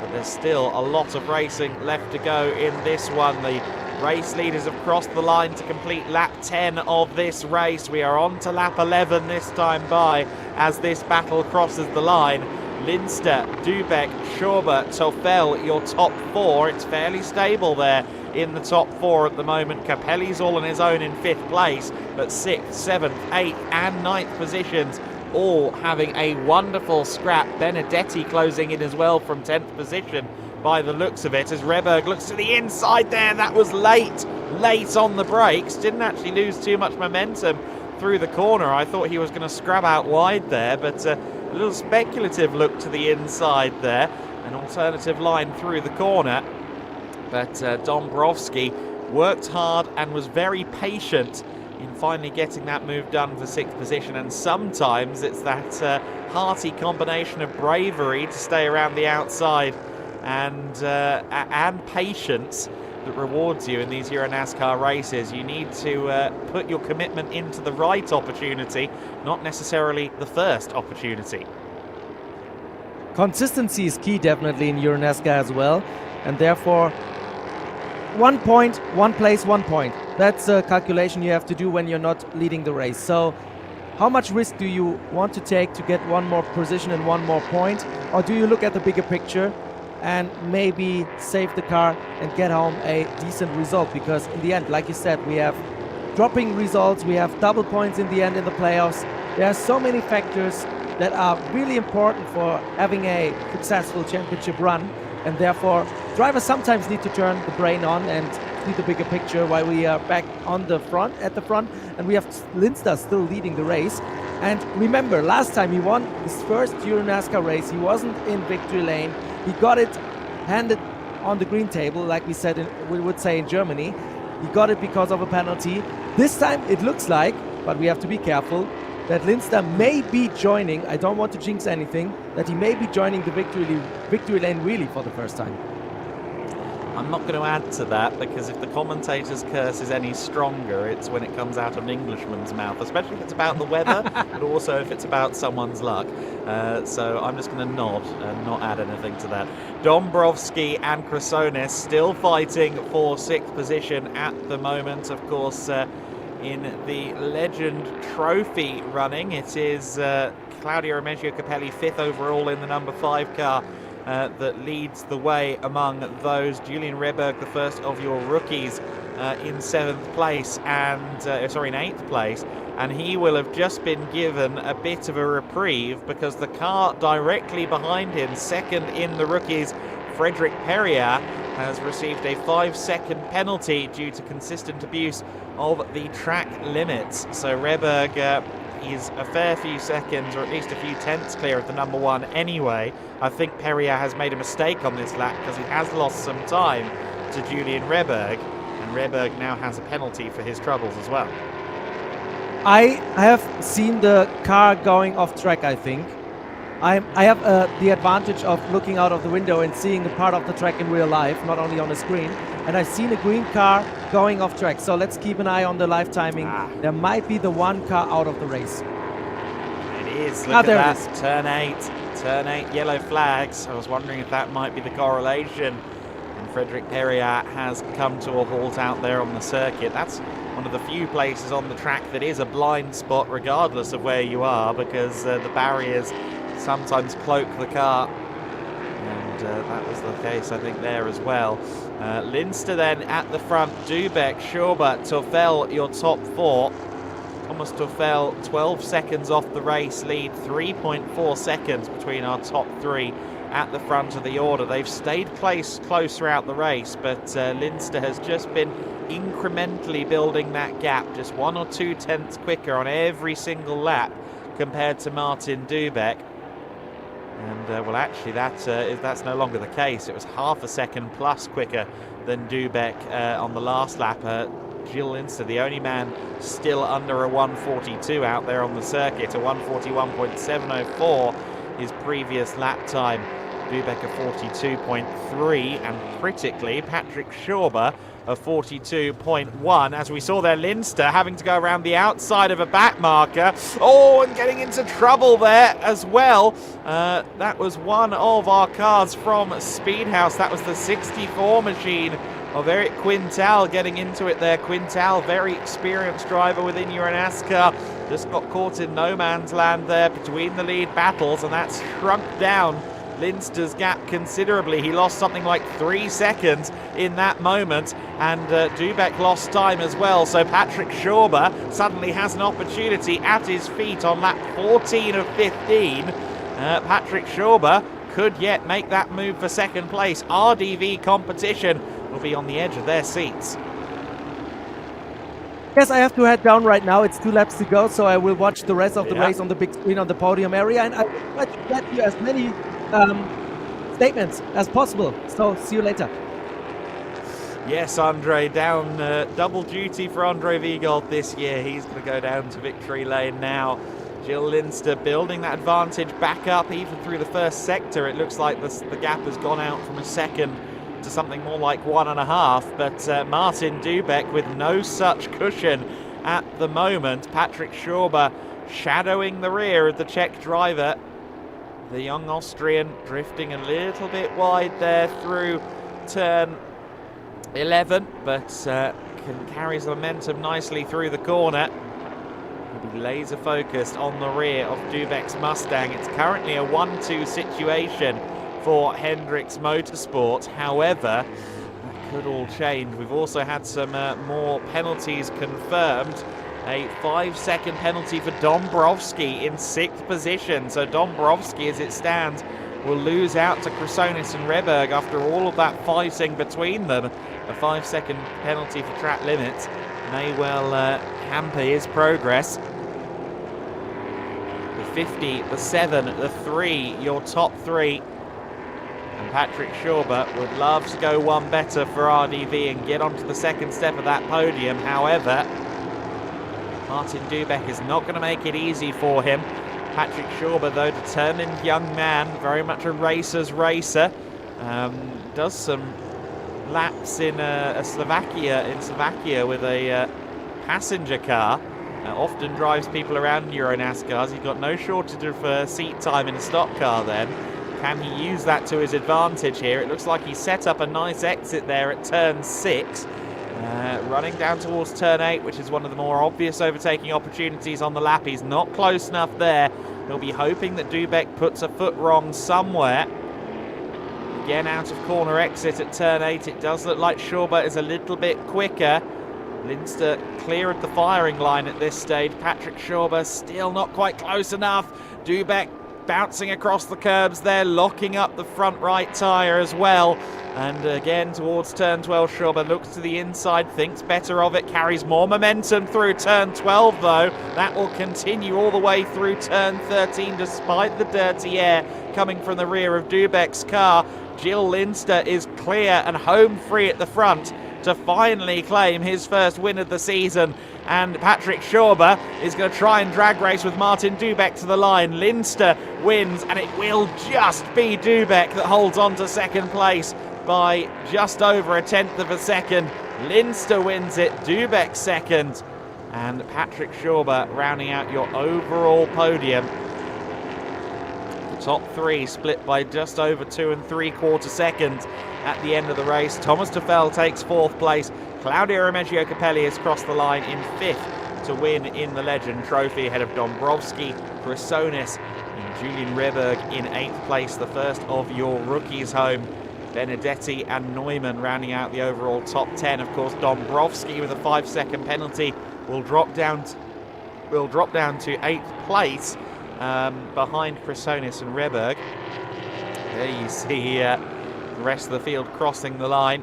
But there's still a lot of racing left to go in this one. The race leaders have crossed the line to complete lap 10 of this race. We are on to lap 11 this time by as this battle crosses the line. Linster, Dubek, Schauber, Toffel, your top 4. It's fairly stable there in the top 4 at the moment. Capelli's all on his own in 5th place, but 6th, 7th, 8th and 9th positions all having a wonderful scrap. Benedetti closing in as well from 10th position by the looks of it, as Rehberg looks to the inside there. That was late on the brakes. Didn't actually lose too much momentum through the corner. I thought he was going to scrub out wide there, but a little speculative look to the inside there. An alternative line through the corner. But Dombrowski worked hard and was very patient in finally getting that move done for 6th position. And sometimes it's that hearty combination of bravery to stay around the outside and patience that rewards you in these EuroNASCAR races. You need to put your commitment into the right opportunity, not necessarily the first opportunity. Consistency is key definitely in EuroNASCAR as well, and therefore 1 point, 1 place, 1 point. That's a calculation you have to do when you're not leading the race. So how much risk do you want to take to get 1 more position and 1 more point? Or do you look at the bigger picture and maybe save the car and get home a decent result? Because in the end, like you said, we have dropping results, we have double points in the end in the playoffs. There are so many factors that are really important for having a successful championship run, and therefore drivers sometimes need to turn the brain on and see the bigger picture while we are back on the front, and we have Lindster still leading the race. And remember, last time he won his first EuroNASCAR race, he wasn't in victory lane. He got it handed on the green table, like we would say in Germany. He got it because of a penalty. This time it looks like, but we have to be careful, that Lindster may be joining, I don't want to jinx anything, that he may be joining the victory lane really for the first time. I'm not going to add to that, because if the commentator's curse is any stronger, it's when it comes out of an Englishman's mouth, especially if it's about the weather, but also if it's about someone's luck. So I'm just going to nod and not add anything to that. Dombrowski and Krasonis still fighting for 6th position at the moment. Of course, in the Legend Trophy running, it is Claudio Remeggio Capelli 5th overall in the number 5 car. That leads the way among those. Julian Rehberg, the first of your rookies, in 7th place and in 8th place, and he will have just been given a bit of a reprieve because the car directly behind him, second in the rookies, Frédéric Perrier, has received a 5-second penalty due to consistent abuse of the track limits. So Rehberg is a fair few seconds, or at least a few tenths clear of the number 1 anyway. I think Perrier has made a mistake on this lap because he has lost some time to Julian Rehberg, and Rehberg now has a penalty for his troubles as well. I have seen the car going off track, I think. I have the advantage of looking out of the window and seeing a part of the track in real life, not only on the screen. And I've seen a green car going off track. So let's keep an eye on the live timing. There might be the 1 car out of the race. It is. Look at that. Turn 8 yellow flags. I was wondering if that might be the correlation. And Frédéric Perrier has come to a halt out there on the circuit. That's one of the few places on the track that is a blind spot regardless of where you are, because the barriers sometimes cloak the car, and that was the case I think there as well. Lindster then at the front, Dubek, Schauber, Toffel, your top 4. Thomas Toffel 12 seconds off the race lead, 3.4 seconds between our top 3 at the front of the order. They've stayed close throughout the race, but Lindster has just been incrementally building that gap, just 1 or 2 tenths quicker on every single lap compared to Martin Dubek. And well, actually that's no longer the case. It was half a second plus quicker than Dubek on the last lap. Gilles Lindster, the only man still under a 1:42 out there on the circuit, a 1:41.704 his previous lap time. Dubek a 42.3, and critically Patrick Schauber a 42.1. As we saw there, Lindster having to go around the outside of a back marker. Oh, and getting into trouble there as well. That was one of our cars from Speedhouse. That was the 64 machine of Eric Quintal getting into it there. Quintal, very experienced driver within EuroNASCAR, just got caught in no man's land there between the lead battles, and that's shrunk down Linster's gap considerably. He lost something like 3 seconds in that moment, and Dubek lost time as well. So Patrick Schauber suddenly has an opportunity at his feet on lap 14 of 15. Patrick Schauber could yet make that move for second place. RDV competition will be on the edge of their seats. Yes, I have to head down right now. It's 2 laps to go, so I will watch the rest of the race on the big screen on the podium area, and I will try to get you as many statements as possible. So, see you later. Yes, Andre, down double duty for Andre Viegold this year. He's going to go down to victory lane now. Jill Linster building that advantage back up even through the first sector. It looks like the gap has gone out from a second to something more like 1.5, but Martin Dubek with no such cushion at the moment. Patrick Schauber shadowing the rear of the Czech driver. The young Austrian drifting a little bit wide there through turn 11, but carries the momentum nicely through the corner. He'll be laser focused on the rear of Dubek's Mustang. It's currently a 1-2 situation for Hendricks Motorsport. However, that could all change. We've also had some more penalties confirmed. A 5-second penalty for Dombrovski in 6th position. So Dombrovski, as it stands, will lose out to Chrysonis and Reberg after all of that fighting between them. A 5-second penalty for track limits may well hamper his progress. The 50, the 7, the 3, your top 3. And Patrick Schauber would love to go one better for RDV and get onto the second step of that podium. However, Martin Dubek is not going to make it easy for him. Patrick Schauber, though, determined young man, very much a racer's racer. Does some laps in Slovakia with a passenger car. Often drives people around EuroNASCARs. He's got no shortage of seat time in a stock car then. Can he use that to his advantage here? It looks like he set up a nice exit there at turn 6. Running down towards turn 8, which is one of the more obvious overtaking opportunities on the lap. He's not close enough there. He'll be hoping that Dubek puts a foot wrong somewhere. Again, out of corner exit at turn 8. It does look like Schauber is a little bit quicker. Linster clear of the firing line at this stage. Patrick Schauber still not quite close enough. Dubek bouncing across the curbs there, locking up the front right tyre as well. And again towards turn 12, Schauber looks to the inside, thinks better of it, carries more momentum through turn 12 though. That will continue all the way through turn 13 despite the dirty air coming from the rear of Dubek's car. Jill Linster is clear and home free at the front to finally claim his first win of the season. And Patrick Schauber is going to try and drag race with Martin Dubek to the line. Linster wins, and it will just be Dubek that holds on to second place by just over a tenth of a second. Linster wins it, Dubek second, and Patrick Schauber rounding out your overall podium. The top 3 split by just over 2 3/4 seconds at the end of the race. Thomas Tuffel takes 4th place. Claudio Remeggio Capelli has crossed the line in 5th to win in the Legend Trophy ahead of Dombrovski, Chrysonis and Julian Reberg in 8th place, the first of your rookies home. Benedetti and Neumann rounding out the overall top 10. Of course, Dombrovski with a 5-second penalty will drop down to 8th place behind Chrysonis and Reberg. There you see the rest of the field crossing the line.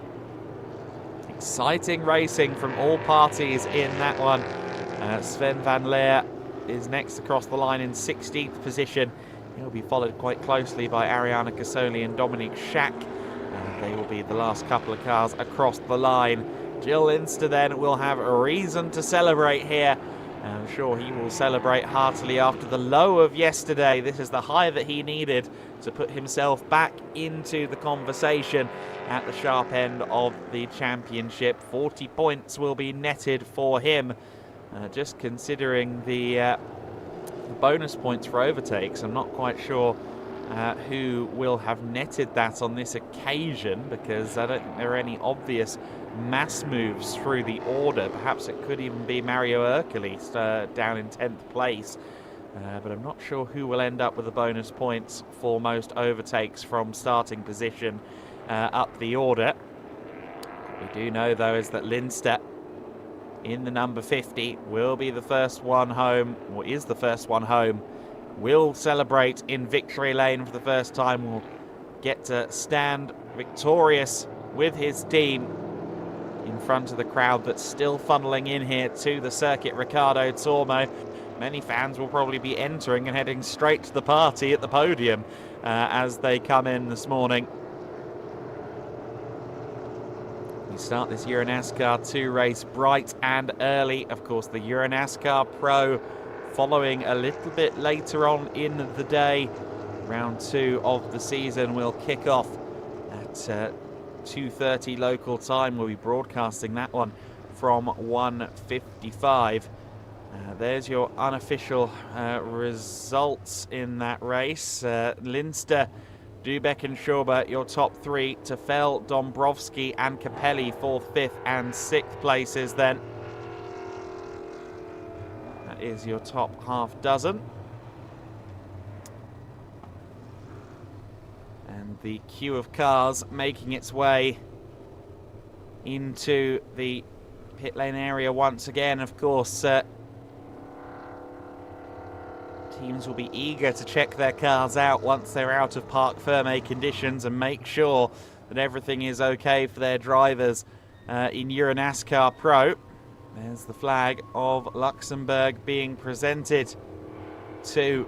Exciting racing from all parties in that one. Sven van Leer is next across the line in 16th position. He'll be followed quite closely by Ariana Casoli and Dominic Schack. They will be the last couple of cars across the line. Jill Linster then will have a reason to celebrate here. I'm sure he will celebrate heartily after the low of yesterday. This is the high that he needed to put himself back into the conversation at the sharp end of the championship. 40 points will be netted for him. Just considering the bonus points for overtakes, I'm not quite sure who will have netted that on this occasion, because I don't think there are any obvious mass moves through the order. Perhaps it could even be Mario Ercole down in 10th place. but I'm not sure who will end up with the bonus points for most overtakes from starting position up the order. What we do know, though, is that Lindster in the number 50 will be the first one home, or is the first one home, will celebrate in victory lane for the first time, will get to stand victorious with his team in front of the crowd that's still funneling in here to the Circuit Ricardo Tormo. Many fans will probably be entering and heading straight to the party at the podium as they come in this morning. We start this EuroNASCAR 2 race bright and early. Of course, the EuroNASCAR Pro following a little bit later on in the day. Round 2 of the season will kick off at 2:30 local time. We'll be broadcasting that one from 1:55. There's your unofficial results in that race. Lindster, Dubek and Schauber, your top 3. Tefel, Dombrowski and Capelli, 4th, 5th and 6th places then. That is your top half dozen. And the queue of cars making its way into the pit lane area once again. Of course, teams will be eager to check their cars out once they're out of parc fermé conditions and make sure that everything is okay for their drivers in EuroNASCAR Pro. There's the flag of Luxembourg being presented to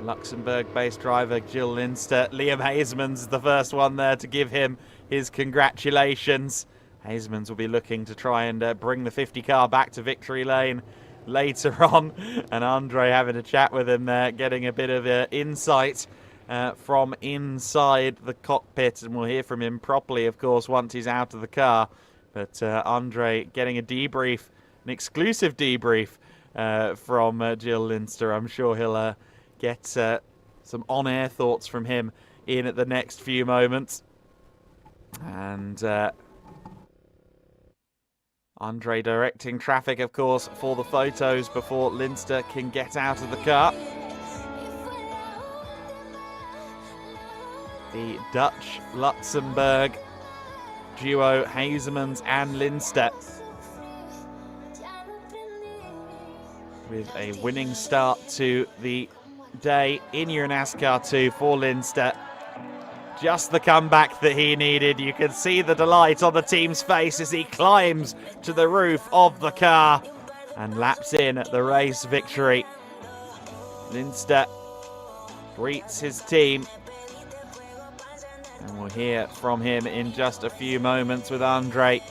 Luxembourg-based driver Gilles Lindster. Liam Hazeman's the first one there to give him his congratulations. Hazeman's will be looking to try and bring the 50 car back to victory lane later on, and Andre having a chat with him there, getting a bit of insight from inside the cockpit, and we'll hear from him properly, of course, once he's out of the car. But Andre getting a debrief, an exclusive debrief from Gilles Lindster. I'm sure he'll get some on-air thoughts from him in the next few moments. And Andre directing traffic, of course, for the photos before Lindster can get out of the car. The Dutch-Luxembourg duo, Hazemans and Lindster, with a winning start to the day in EuroNASCAR 2 for Lindster. Just the comeback that he needed. You can see the delight on the team's face as he climbs to the roof of the car and laps in the race victory. Lindster greets his team, and we'll hear from him in just a few moments with Andre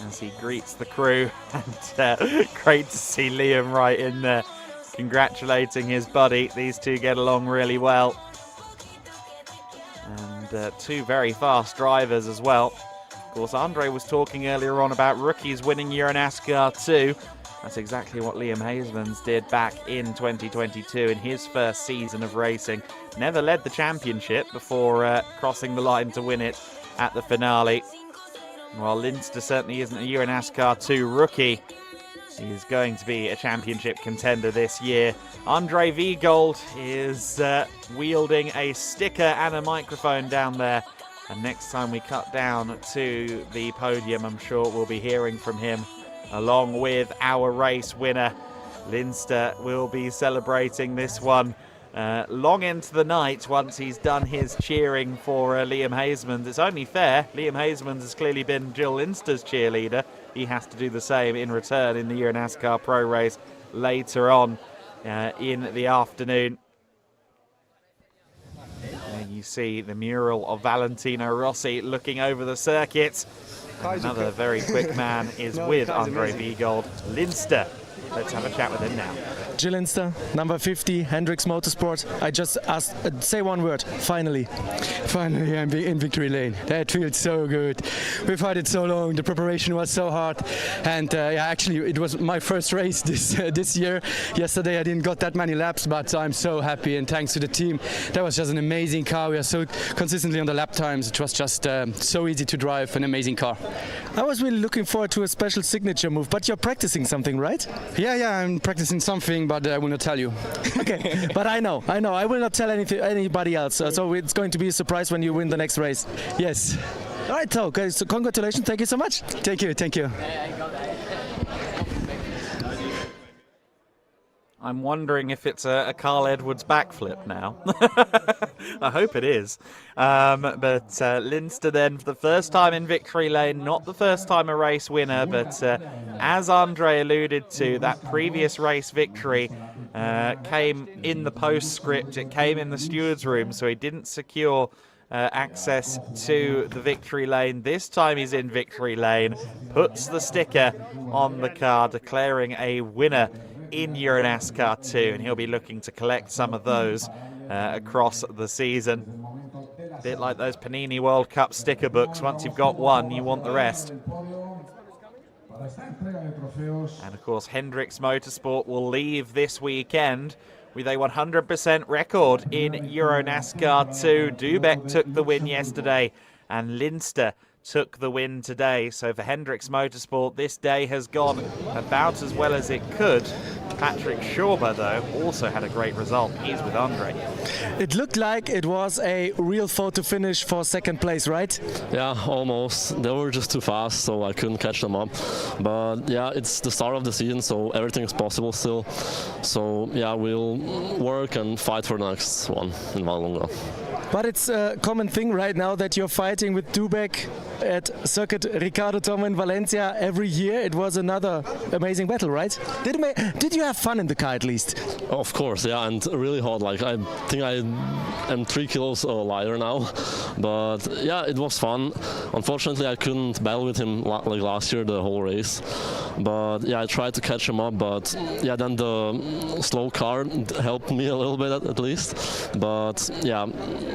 as he greets the crew. And great to see Liam right in there congratulating his buddy. These two get along really well. And two very fast drivers as well. Of course, Andre was talking earlier on about rookies winning EuroNASCAR 2. That's exactly what Liam Hazemans did back in 2022 in his first season of racing. Never led the championship before crossing the line to win it at the finale. While Lindster certainly isn't a EuroNASCAR 2 rookie, he's going to be a championship contender this year. Andre Viegold is wielding a sticker and a microphone down there. And next time we cut down to the podium, I'm sure we'll be hearing from him along with our race winner. Lindster will be celebrating this one long into the night once he's done his cheering for Liam Hazemans. It's only fair. Liam Hazemans has clearly been Gilles Lindster's cheerleader. He has to do the same in return in the EuroNASCAR Pro race later on in the afternoon. There you see the mural of Valentino Rossi looking over the circuit. Another very quick man is with Andre Viegold. Lindster. Let's have a chat with him now. Gilles Lindster, number 50, Hendrix Motorsport. I just asked, say one word, finally. Finally, I'm in victory lane. That feels so good. We've had it so long, the preparation was so hard. And yeah, actually, it was my first race this year. Yesterday, I didn't got that many laps, but I'm so happy, and thanks to the team. That was just an amazing car. We are so consistently on the lap times. It was just so easy to drive, an amazing car. I was really looking forward to a special signature move, but you're practicing something, right? Yeah, I'm practicing something, but I will not tell you. Okay, but I know. I will not tell anybody else. So it's going to be a surprise when you win the next race. Yes. All right, so congratulations. Thank you so much. Thank you. I'm wondering if it's a Carl Edwards backflip now. I hope it is. But Linster then, for the first time in victory lane, not the first time a race winner, but as Andre alluded to, that previous race victory came in the postscript, it came in the steward's room, so he didn't secure access to the victory lane. This time he's in victory lane, puts the sticker on the car, declaring a winner in EuroNASCAR 2, and he'll be looking to collect some of those across the season. A bit like those Panini World Cup sticker books. Once you've got one, you want the rest. And of course, Hendricks Motorsport will leave this weekend with a 100% record in EuroNASCAR 2. Dubek took the win yesterday, and Linster took the win today. So for Hendricks Motorsport, this day has gone about as well as it could. Patrick Schauber, though, also had a great result. He's with Andre. It looked like it was a real photo finish for second place, right? Yeah, almost. They were just too fast, so I couldn't catch them up. But yeah, it's the start of the season, so everything is possible still. So yeah, we'll work and fight for the next one in Valonga. But it's a common thing right now that you're fighting with Dubek at Circuit Ricardo Tormo in Valencia every year. It was another amazing battle, right? Did you have fun in the car at least? Of course, yeah, and really hot. Like, I think I am 3 kilos lighter now. But yeah, it was fun. Unfortunately, I couldn't battle with him like last year, the whole race. But yeah, I tried to catch him up, but yeah, then the slow car helped me a little bit at least. But yeah,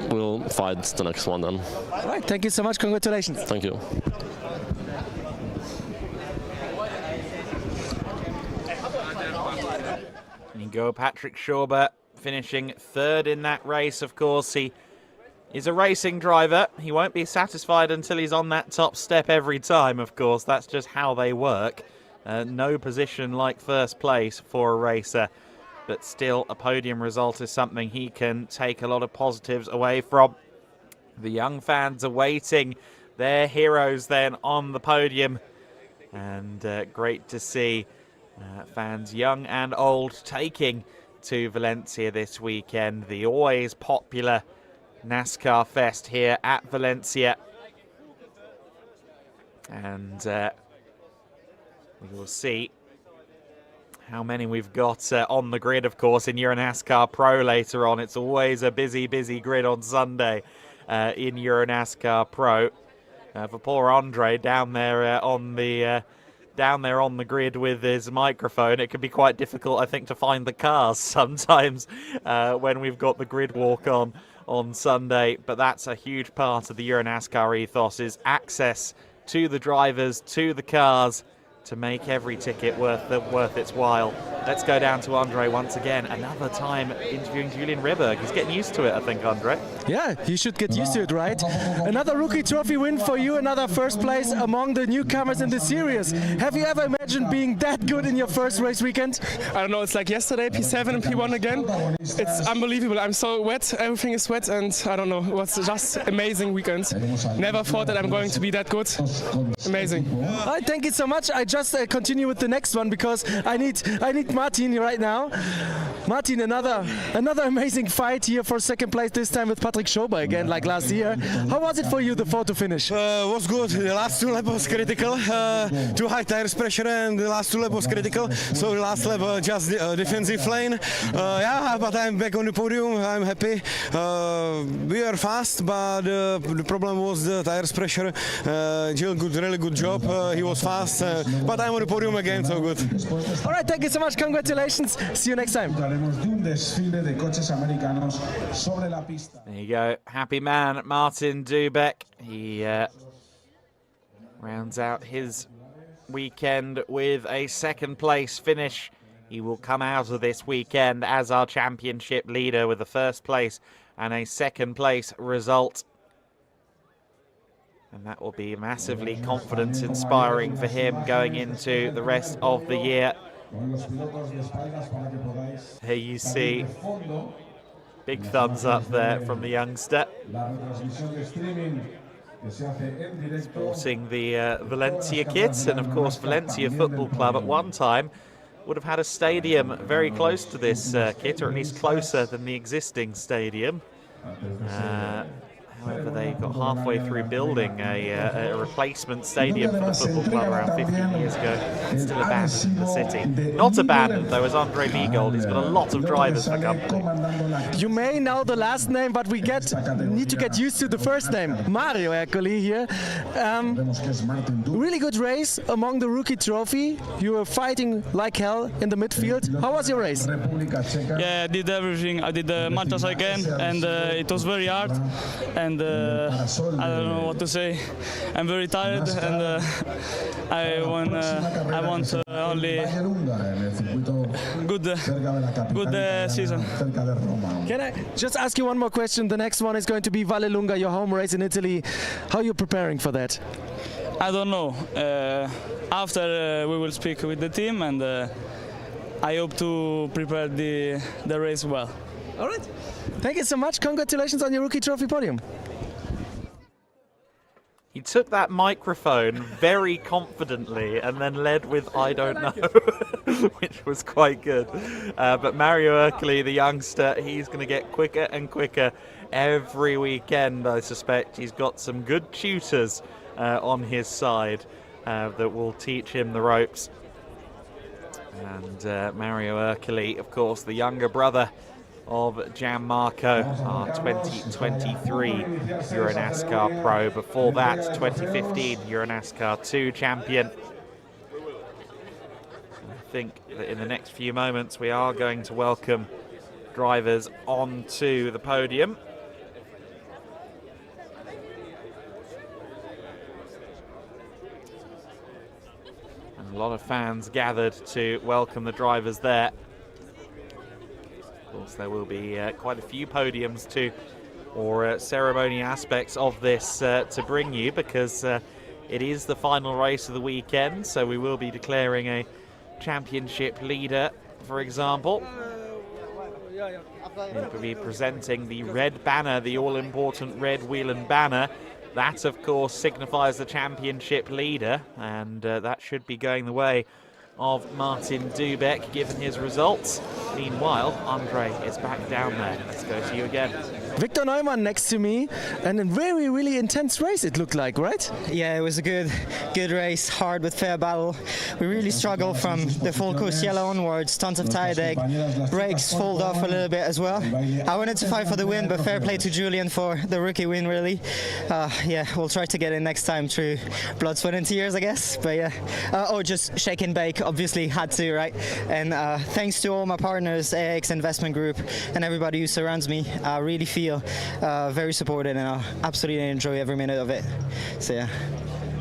we'll fight the next one then. All right, thank you so much. Congratulations. Thank you. And you go Patrick Schauber, finishing third in that race. Of course, he is a racing driver. He won't be satisfied until he's on that top step every time, of course. That's just how they work. No position like first place for a racer. But still, a podium result is something he can take a lot of positives away from. The young fans are waiting their heroes then on the podium. And great to see fans young and old taking to Valencia this weekend. The always popular NASCAR Fest here at Valencia. And we will see how many we've got on the grid, of course, in EuroNASCAR Pro later on. It's always a busy grid on Sunday in EuroNASCAR Pro. For poor Andre down there on the grid with his microphone, it can be quite difficult, I think, to find the cars sometimes when we've got the grid walk on Sunday. But that's a huge part of the EuroNASCAR ethos, is access to the drivers, to the cars, to make every ticket worth its while. Let's go down to Andre once again. Another time interviewing Julian Rehberg. He's getting used to it, I think, Andre. Yeah, he should get used to it, right? Another rookie trophy win for you, another first place among the newcomers in the series. Have you ever imagined being that good in your first race weekend? I don't know, it's like yesterday, P7 and P1 again. It's unbelievable. I'm so wet, everything is wet, and I don't know, it was just amazing weekend. Never thought that I'm going to be that good. Amazing. All right, thank you so much. I just continue with the next one because I need Martin right now. Martin, another amazing fight here for second place, this time with Patrick Schauber again, like last year. How was it for you, the photo finish? Was good. The last 2 laps was critical. Too high tires pressure, and the last 2 laps was critical. So the last lap just defensive lane. Yeah, but I'm back on the podium. I'm happy. We are fast, but the problem was the tires pressure. Jill did really good job. He was fast, but I'm on the podium again, so good. All right, thank you so much. Congratulations. See you next time. There you go. Happy man, Martin Dubek. He rounds out his weekend with a second place finish. He will come out of this weekend as our championship leader with a first place and a second place result. And that will be massively confidence inspiring for him going into the rest of the year. Here you see big thumbs up there from the youngster. Sporting the Valencia kit, and of course Valencia Football Club at one time would have had a stadium very close to this kit, or at least closer than the existing stadium. However, they got halfway through building a replacement stadium for the football club around 15 years ago. It's still abandoned the city. Not abandoned, though, as Andre Leagold. He's got a lot of drivers for company. You may know the last name, but we need to get used to the first name. Mario Ercoli here. Really good race among the rookie trophy. You were fighting like hell in the midfield. How was your race? Yeah, I did everything. I did as much as I can, and it was very hard. And I don't know what to say. I'm very tired, and I want only good season. Can I just ask you one more question? The next one is going to be Vallelunga, your home race in Italy. How are you preparing for that? I don't know. After we will speak with the team, and I hope to prepare the race well. All right. Thank you so much. Congratulations on your rookie trophy podium. He took that microphone very confidently and then led with "I don't know," which was quite good. But Mario Ercoli, the youngster, he's going to get quicker and quicker every weekend, I suspect. He's got some good tutors on his side that will teach him the ropes. And Mario Ercoli, of course, the younger brother of Gianmarco, our 2023 EuroNASCAR Pro. Before that, 2015 EuroNASCAR 2 champion. I think that in the next few moments we are going to welcome drivers onto the podium. And a lot of fans gathered to welcome the drivers there. Of course, there will be quite a few podiums or ceremony aspects of this to bring you, because it is the final race of the weekend, so we will be declaring a championship leader, for example. We'll be presenting the red banner, the all-important red Whelen banner. That, of course, signifies the championship leader, and that should be going the way of Martin Dubek, given his results. Meanwhile, Andre is back down there. Let's go to you again. Victor Neumann next to me, and a very, really intense race it looked like, right? Yeah, it was a good race, hard but fair battle. We really struggled from the full course yellow onwards, tons of tire deg, brakes fold off a little bit as well. I wanted to fight for the win, but fair play to Julian for the rookie win, really. Yeah, we'll try to get it next time through blood, sweat and tears, I guess, but yeah. Or just shake and bake, obviously had to, right? And thanks to all my partners, AX Investment Group, and everybody who surrounds me. I really feel very supported, and I absolutely enjoy every minute of it. So yeah.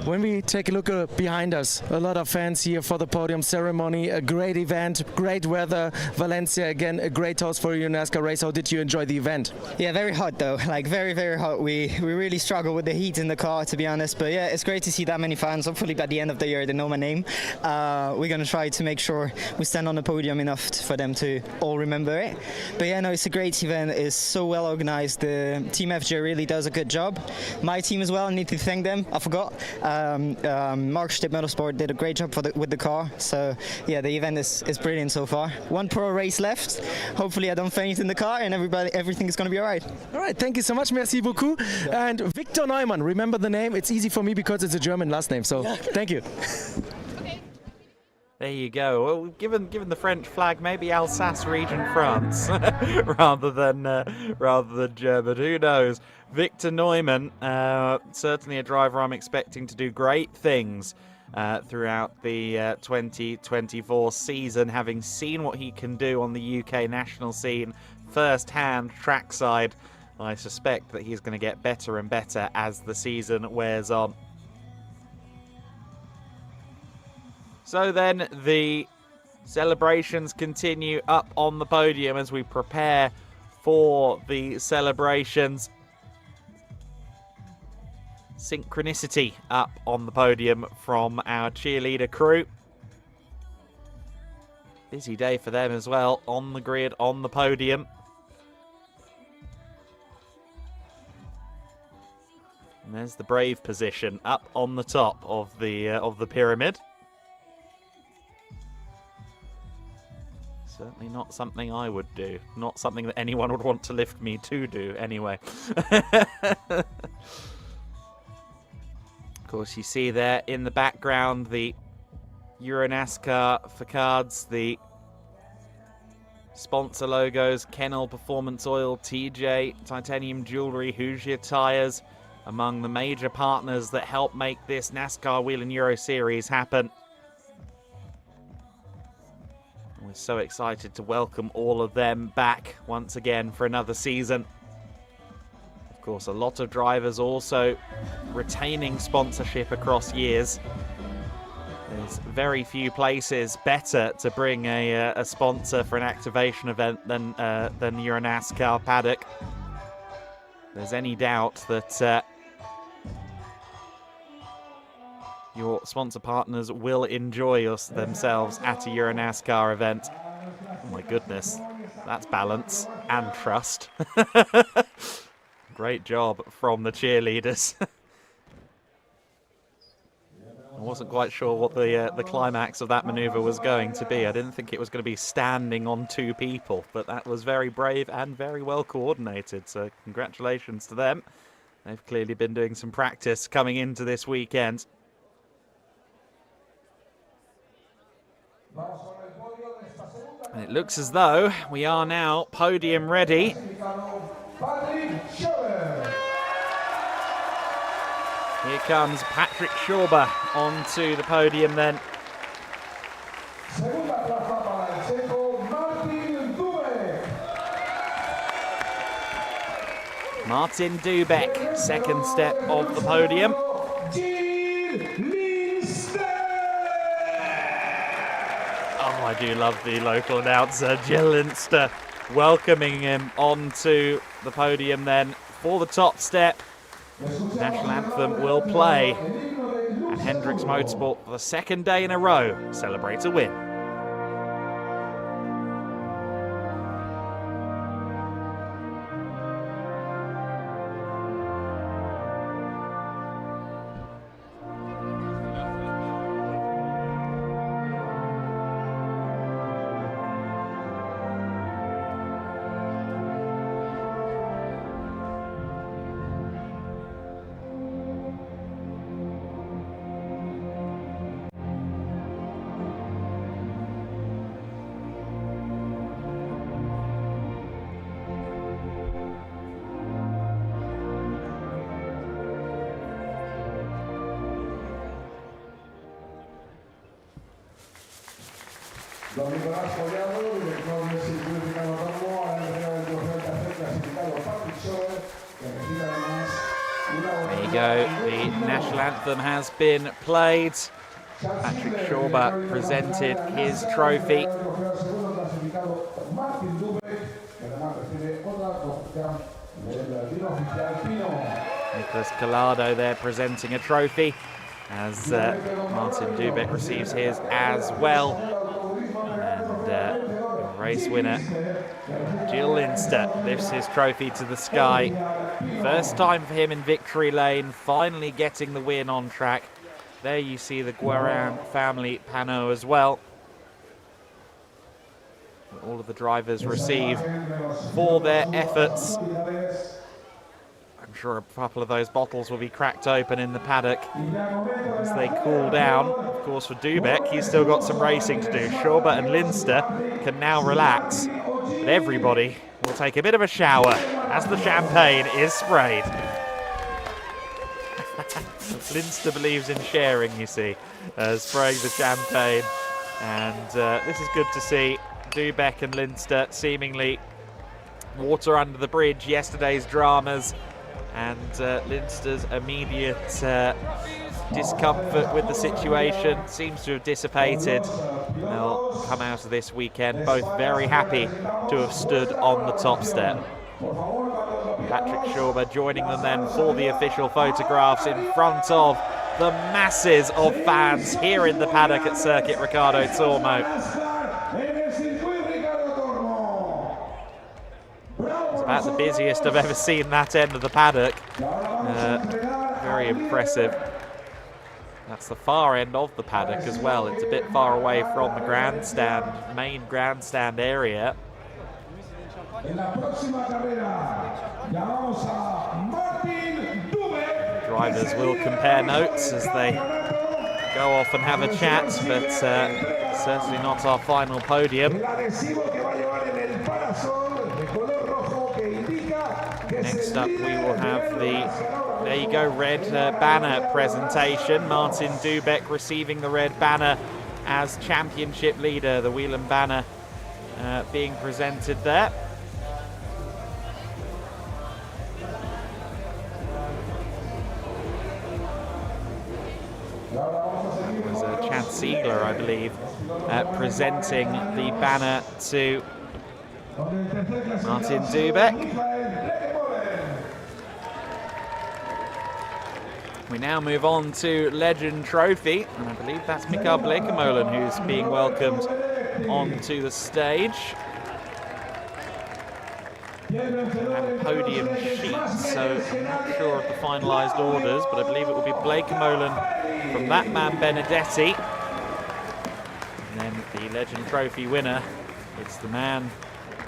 When we take a look behind us, a lot of fans here for the podium ceremony, a great event, great weather, Valencia again, a great host for your NASCAR race. How did you enjoy the event? Yeah, very hot though, like very, very hot. We really struggle with the heat in the car, to be honest, but yeah, it's great to see that many fans. Hopefully by the end of the year they know my name. We're going to try to make sure we stand on the podium enough for them to all remember it. But yeah, no, it's a great event. It's so well organized. The Team FJ really does a good job. My team as well, I need to thank them. I forgot. Mark Stipp Motorsport did a great job with the car. So yeah, the event is brilliant so far. One pro race left. Hopefully I don't faint in the car, and everything is going to be all right. All right, thank you so much. Merci beaucoup. And Victor Neumann, remember the name? It's easy for me because it's a German last name. So thank you. There you go. Well, given the French flag, maybe Alsace region France rather than German. Who knows? Victor Neumann, certainly a driver I'm expecting to do great things throughout the 2024 season, having seen what he can do on the UK national scene first-hand trackside. I suspect that he's going to get better and better as the season wears on. So then the celebrations continue up on the podium as we prepare for the celebrations. Synchronicity up on the podium from our cheerleader crew. Busy day for them as well, on the grid, on the podium. And there's the brave position up on the top of the pyramid. Certainly not something I would do. Not something that anyone would want to lift me to do anyway. Of course, you see there in the background the EuroNASCAR facades, the sponsor logos, Kennel Performance Oil, TJ, Titanium Jewelry, Hoosier Tires, among the major partners that help make this NASCAR Whelen Euro Series happen. We're so excited to welcome all of them back once again for another season. Of course, a lot of drivers also retaining sponsorship across years. There's very few places better to bring a sponsor for an activation event than EuroNASCAR paddock. If there's any doubt that your sponsor partners will enjoy themselves at a EuroNASCAR event. Oh my goodness, that's balance and trust. Great job from the cheerleaders. I wasn't quite sure what the climax of that maneuver was going to be. I didn't think it was going to be standing on two people, but that was very brave and very well coordinated, so congratulations to them. They've clearly been doing some practice coming into this weekend. And it looks as though we are now podium ready. Here comes Patrick Schauber onto the podium then. Martin Dubek, second step of the podium. I do love the local announcer, Jill Linster, welcoming him onto the podium then for the top step. The national anthem will play, and Hendricks Motorsport for the second day in a row celebrates a win. Don Nicolás Collado, director del Circuit Ricardo Tormo, ha entregado el trofeo al tercer clasificado Patrick Schauber, que recibe además una. There you go, the national anthem has been played. Patrick Schauber presented his trophy. Nicolas Collado there presenting a trophy as Martin Dubek receives his as well. And race winner Jill Linster lifts his trophy to the sky. First time for him in victory lane, finally getting the win on track. There you see the Guerin family panneau as well. All of the drivers receive for their efforts. I'm sure a couple of those bottles will be cracked open in the paddock as they cool down. Of course, for Dubek, he's still got some racing to do. Schauber and Linster can now relax, but everybody will take a bit of a shower as the champagne is sprayed. Linster believes in sharing, you see, spraying the champagne, and this is good to see. Dubek and Linster seemingly water under the bridge, yesterday's dramas, and Linster's immediate discomfort with the situation seems to have dissipated. They'll come out of this weekend both very happy to have stood on the top step. Patrick Schauber joining them then for the official photographs in front of the masses of fans here in the paddock at Circuit Ricardo Tormo. It's about the busiest I've ever seen that end of the paddock. Very impressive. That's the far end of the paddock as well. It's a bit far away from the grandstand, main grandstand area. Drivers will compare notes as they go off and have a chat, but certainly not our final podium. Next up we will have the, there you go, red banner presentation. Martin Dubek receiving the red banner as championship leader, the Whelen banner being presented there. It was Chad Siegler, I believe, presenting the banner to Martin Dubek. We now move on to Legend Trophy, and I believe that's Mikael Blekemolen who's being welcomed onto the stage. And podium sheets, so I'm not sure of the finalised orders, but I believe it will be Blekemolen from that man Benedetti. And then the Legend Trophy winner, it's the man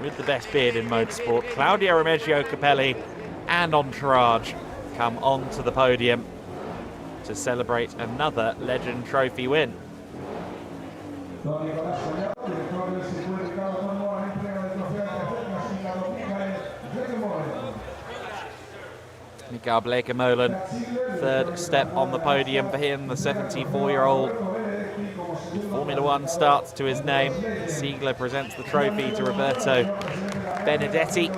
with the best beard in motorsport, Claudio Remigio Capelli, and Entourage come onto the podium to celebrate another Legend Trophy win. Mikael Blekemolen, third step on the podium for him, the 74-year-old. Formula One starts to his name. Siegler presents the trophy to Roberto Benedetti.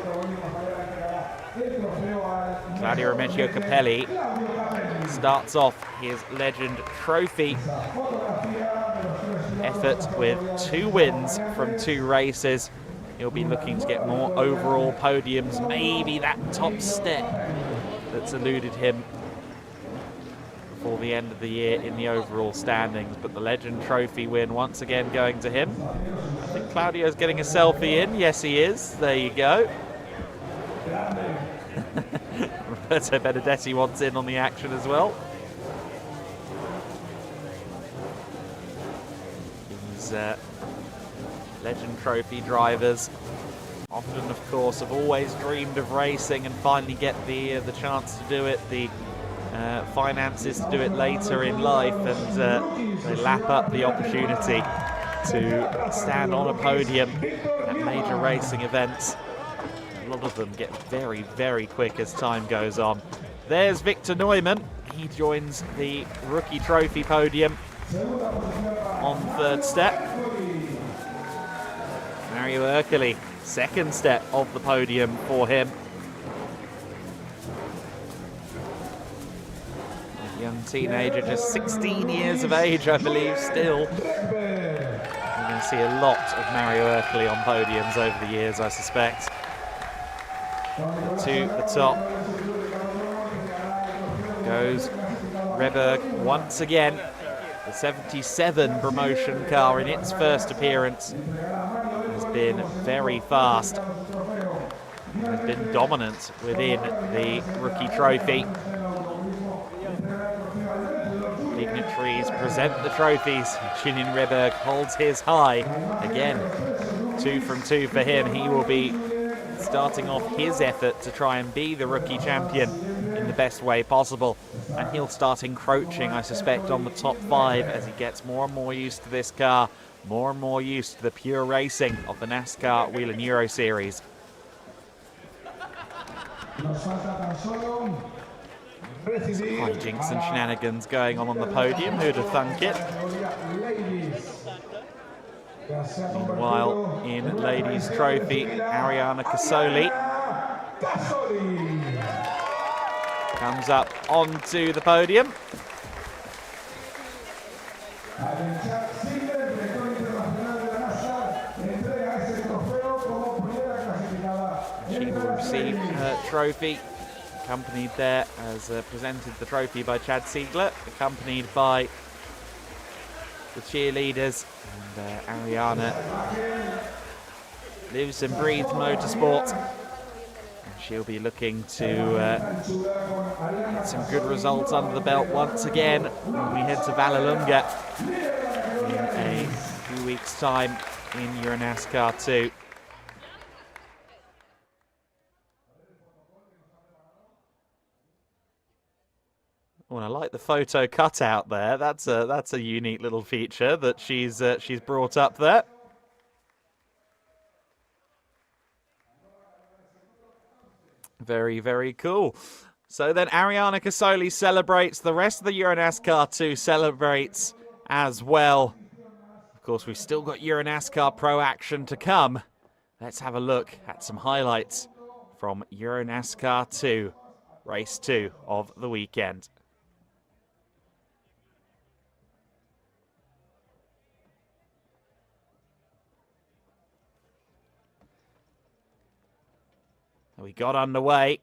Claudio Remigio Capelli starts off his Legend Trophy effort with 2 wins from 2 races. He'll be looking to get more overall podiums, maybe that top step that's eluded him before the end of the year in the overall standings. But the Legend Trophy win once again going to him. I think Claudio's getting a selfie in. Yes, he is. There you go. Roberto Benedetti wants in on the action as well. These Legend Trophy drivers often, of course, have always dreamed of racing and finally get the chance to do it, the finances to do it later in life, and they lap up the opportunity to stand on a podium at major racing events. A lot of them get very, very quick as time goes on. There's Victor Neumann. He joins the Rookie Trophy podium on third step. Mario Ercoli, second step of the podium for him. A young teenager, just 16 years of age, I believe, still. We're going to see a lot of Mario Ercoli on podiums over the years, I suspect. To the top goes Reberg once again. The 77 promotion car in its first appearance has been very fast. Has been dominant within the Rookie Trophy. Dignitaries present the trophies. Chinin Reberg holds his high. Again, 2 from 2 for him. He will be starting off his effort to try and be the rookie champion in the best way possible. And he'll start encroaching, I suspect, on the top 5 as he gets more and more used to this car, more and more used to the pure racing of the NASCAR Whelen Euro Series. Hijinks and shenanigans going on the podium, who'd have thunk it? Meanwhile, in Ladies' Trophy, Ariana Casoli comes up onto the podium. She will receive her trophy accompanied there as presented the trophy by Chad Siegler, accompanied by the cheerleaders, and Ariana lives and breathes motorsport, and she'll be looking to get some good results under the belt once again when we head to Vallelunga in a few weeks' time in EuroNASCAR 2. Oh, and I like the photo cutout there. That's a unique little feature that she's brought up there. Very, very cool. So then Ariana Casoli celebrates. The rest of the EuroNASCAR 2 celebrates as well. Of course, we've still got EuroNASCAR Pro action to come. Let's have a look at some highlights from EuroNASCAR 2, Race 2 of the weekend. We got underway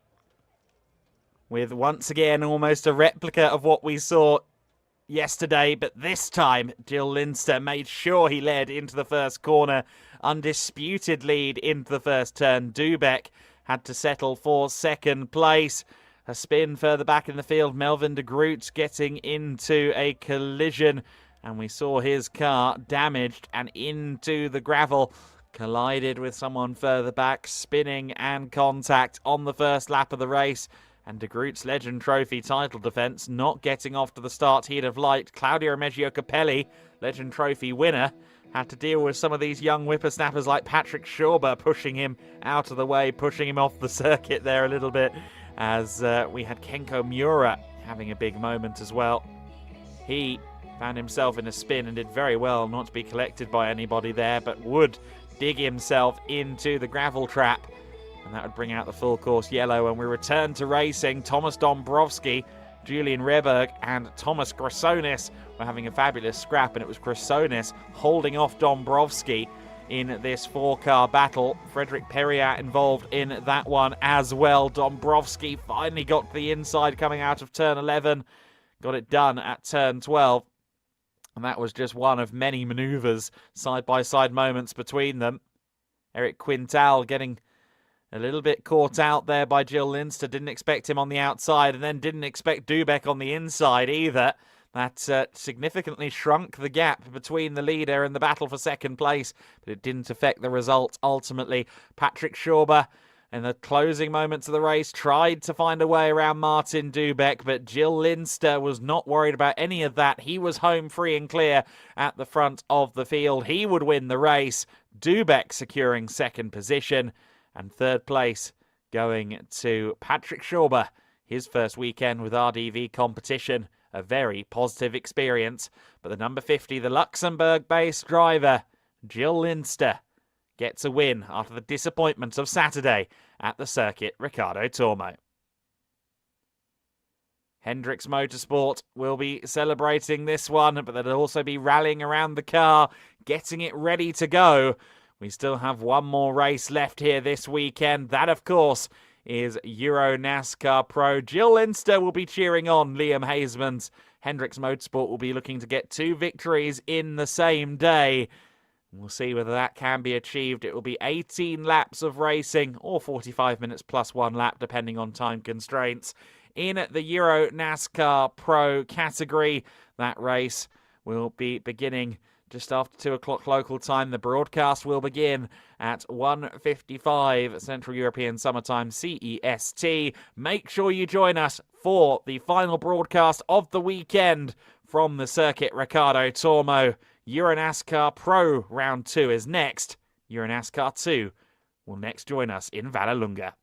with, once again, almost a replica of what we saw yesterday, but this time Jill Linster made sure he led into the first corner. Undisputed lead into the first turn. Dubek had to settle for second place. A spin further back in the field, Melvin de Groot getting into a collision, and we saw his car damaged and into the gravel. Collided with someone further back, spinning and contact on the first lap of the race. And de Groot's Legend Trophy title defence not getting off to the start he'd have liked. Claudio Remeggio Capelli, Legend Trophy winner, had to deal with some of these young whippersnappers like Patrick Schauber pushing him out of the way, pushing him off the circuit there a little bit, as we had Kenko Miura having a big moment as well. He found himself in a spin and did very well not to be collected by anybody there, but would dig himself into the gravel trap, and that would bring out the full course yellow. And we return to racing. Thomas Dombrowski, Julian Reberg and Thomas Grassonis were having a fabulous scrap, and it was Grassonis holding off Dombrowski in this four-car battle. Frederick Perriat involved in that one as well. Dombrowski finally got to the inside coming out of turn 11, got it done at turn 12. And that was just one of many manoeuvres, side-by-side moments between them. Eric Quintal getting a little bit caught out there by Jill Linster. Didn't expect him on the outside, and then didn't expect Dubek on the inside either. That significantly shrunk the gap between the leader and the battle for second place, but it didn't affect the result ultimately. Patrick Schauber, in the closing moments of the race, tried to find a way around Martin Dubek, but Jill Linster was not worried about any of that. He was home free and clear at the front of the field. He would win the race. Dubek securing second position, and third place going to Patrick Schauber. His first weekend with RDV competition. A very positive experience. But the number 50, the Luxembourg-based driver, Jill Linster, gets a win after the disappointment of Saturday at the Circuit Ricardo Tormo. Hendricks Motorsport will be celebrating this one, but they'll also be rallying around the car, getting it ready to go. We still have one more race left here this weekend. That, of course, is EuroNASCAR Pro. Jill Linster will be cheering on Liam Hasemans. Hendricks Motorsport will be looking to get 2 victories in the same day. We'll see whether that can be achieved. It will be 18 laps of racing, or 45 minutes plus 1 lap, depending on time constraints. In the EuroNASCAR Pro category, that race will be beginning just after 2 o'clock local time. The broadcast will begin at 1:55 Central European Summertime CEST. Make sure you join us for the final broadcast of the weekend from the Circuit Ricardo Tormo. EuroNASCAR Pro Round 2 is next. EuroNASCAR 2 will next join us in Vallelunga.